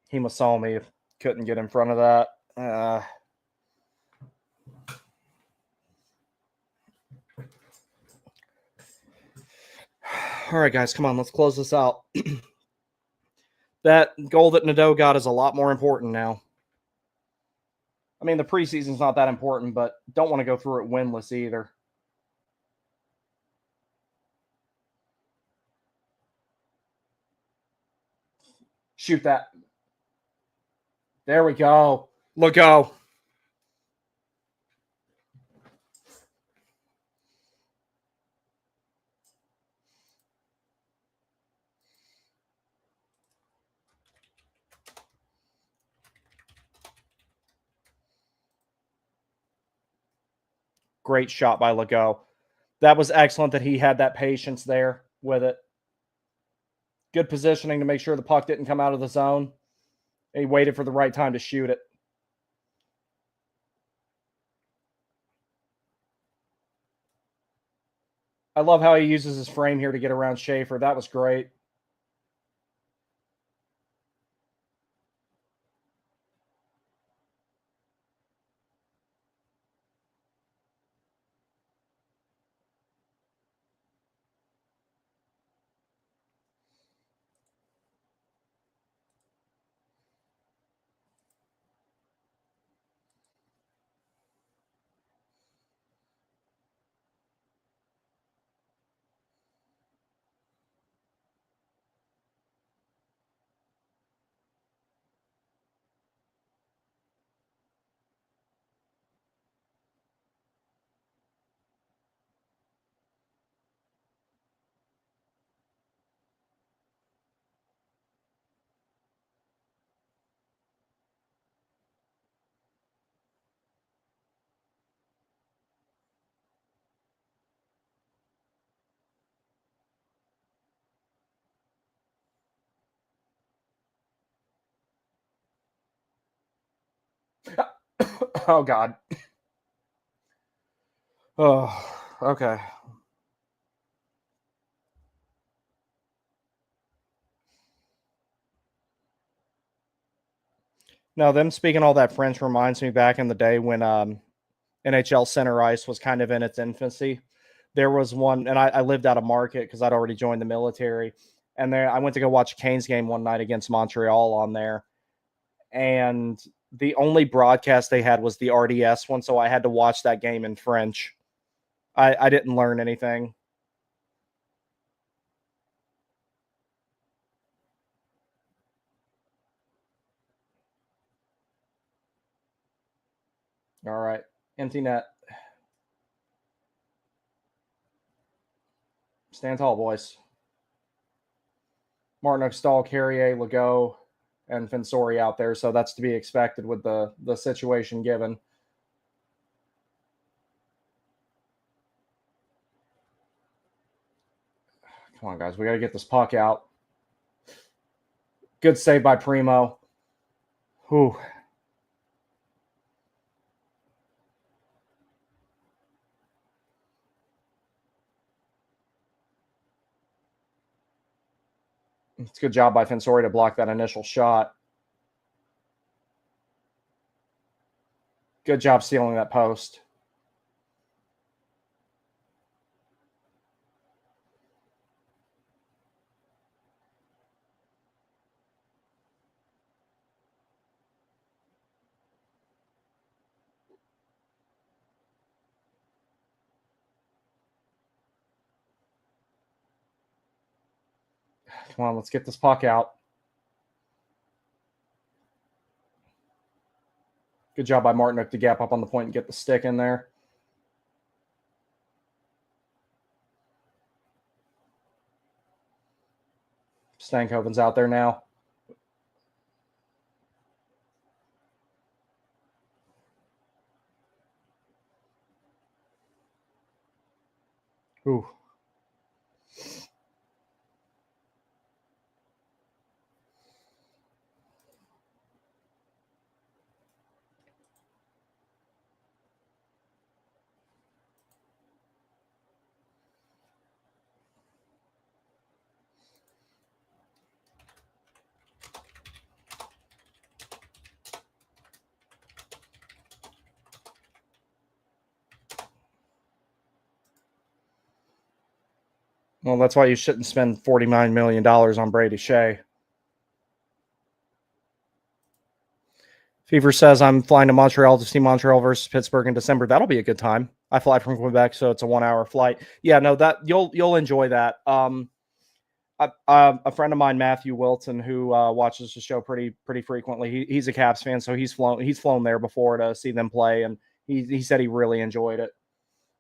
He must saw me. Couldn't get in front of that. All right, guys, come on. Let's close this out. That goal that Nadeau got is a lot more important now. I mean, the preseason's not that important, but don't want to go through it winless either. Shoot that. There we go. Look go. Great shot by Legault. That was excellent that he had that patience there with it. Good positioning to make sure the puck didn't come out of the zone. He waited for the right time to shoot it. I love how he uses his frame here to get around Schaefer. That was great. Oh, God. Oh, okay. Now, them speaking all that French reminds me back in the day when NHL center ice was kind of in its infancy. There was one, and I lived out of Market because I'd already joined the military. And there, I went to go watch a Canes game one night against Montreal on there. And the only broadcast they had was the RDS one, so I had to watch that game in French. I didn't learn anything. All right. Empty net. Stand tall, boys. Martin Stahl, Carrier, Legault, and Fensori out there, so that's to be expected with the situation given. Come on, guys. We got to get this puck out. Good save by Primo. Whew. It's a good job by Fensori to block that initial shot. Good job stealing that post. Come on, let's get this puck out. Good job by Martinook to gap up on the point and get the stick in there. Stankoven's out there now. Ooh. Well, that's why you shouldn't spend $49 million on Brady Shea. Fever says I'm flying to Montreal to see Montreal versus Pittsburgh in December. That'll be a good time. I fly from Quebec, so it's a 1-hour flight. Yeah, no, that you'll enjoy that. A friend of mine, Matthew Wilton, who watches the show pretty frequently. He's a Caps fan, so he's flown there before to see them play, and he said he really enjoyed it.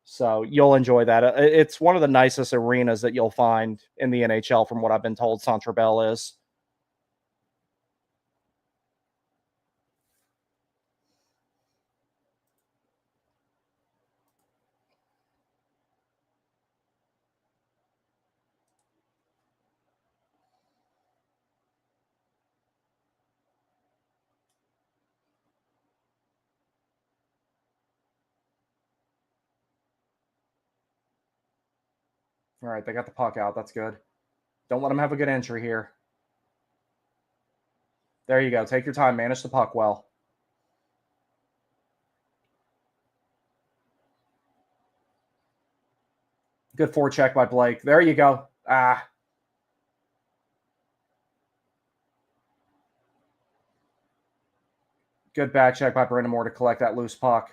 So you'll enjoy that. It's one of the nicest arenas that you'll find in the NHL, from what I've been told. Centre Bell is. All right, they got the puck out. That's good. Don't let them have a good entry here. There you go. Take your time. Manage the puck well. Good forecheck by Blake. There you go. Good back check by Brandon Moore to collect that loose puck.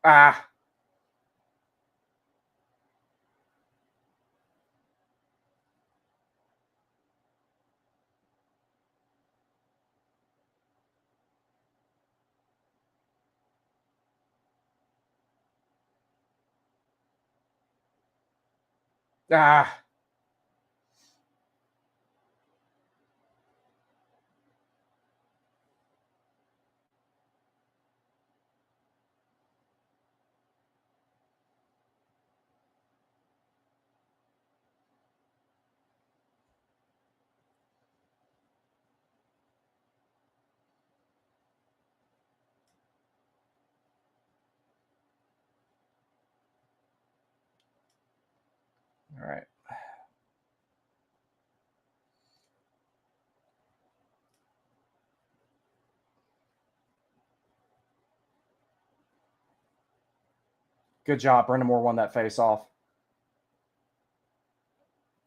Ah. Ah. All right. Good job. Brandon Moore won that face off.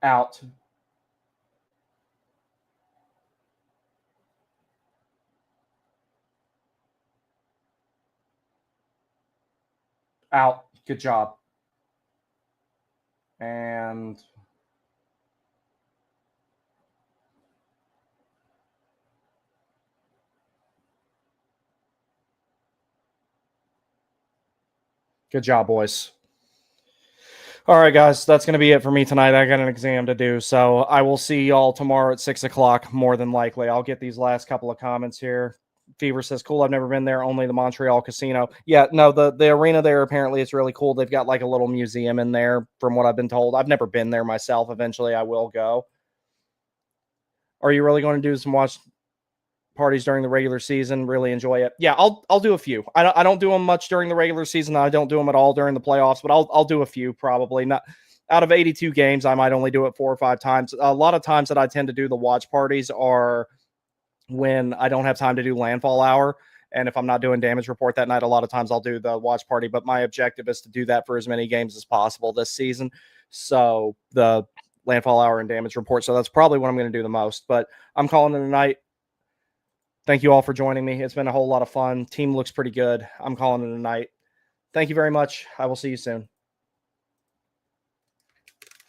Out. Out. Good job. And good job, boys. All right, guys, that's going to be it for me tonight. I got an exam to do, so I will see y'all tomorrow at 6 o'clock, more than likely. I'll get these last couple of comments here. Fever says, cool, I've never been there, only the Montreal Casino. Yeah, no, the arena there apparently is really cool. They've got like a little museum in there, from what I've been told. I've never been there myself. Eventually, I will go. Are you really going to do some watch parties during the regular season? Really enjoy it? Yeah, I'll do a few. I don't do them much during the regular season. I don't do them at all during the playoffs, but I'll do a few probably. Not out of 82 games, I might only do it 4 or 5 times. A lot of times that I tend to do the watch parties are when I don't have time to do landfall hour, And if I'm not doing damage report that night, a lot of times I'll do the watch party. But my objective is to do that for as many games as possible this season. So the landfall hour and damage report. So that's probably what I'm going to do the most. But I'm calling it a night. Thank you all for joining me. It's been a whole lot of fun. Team looks pretty good. I'm calling it a night. Thank you very much. I will see you soon.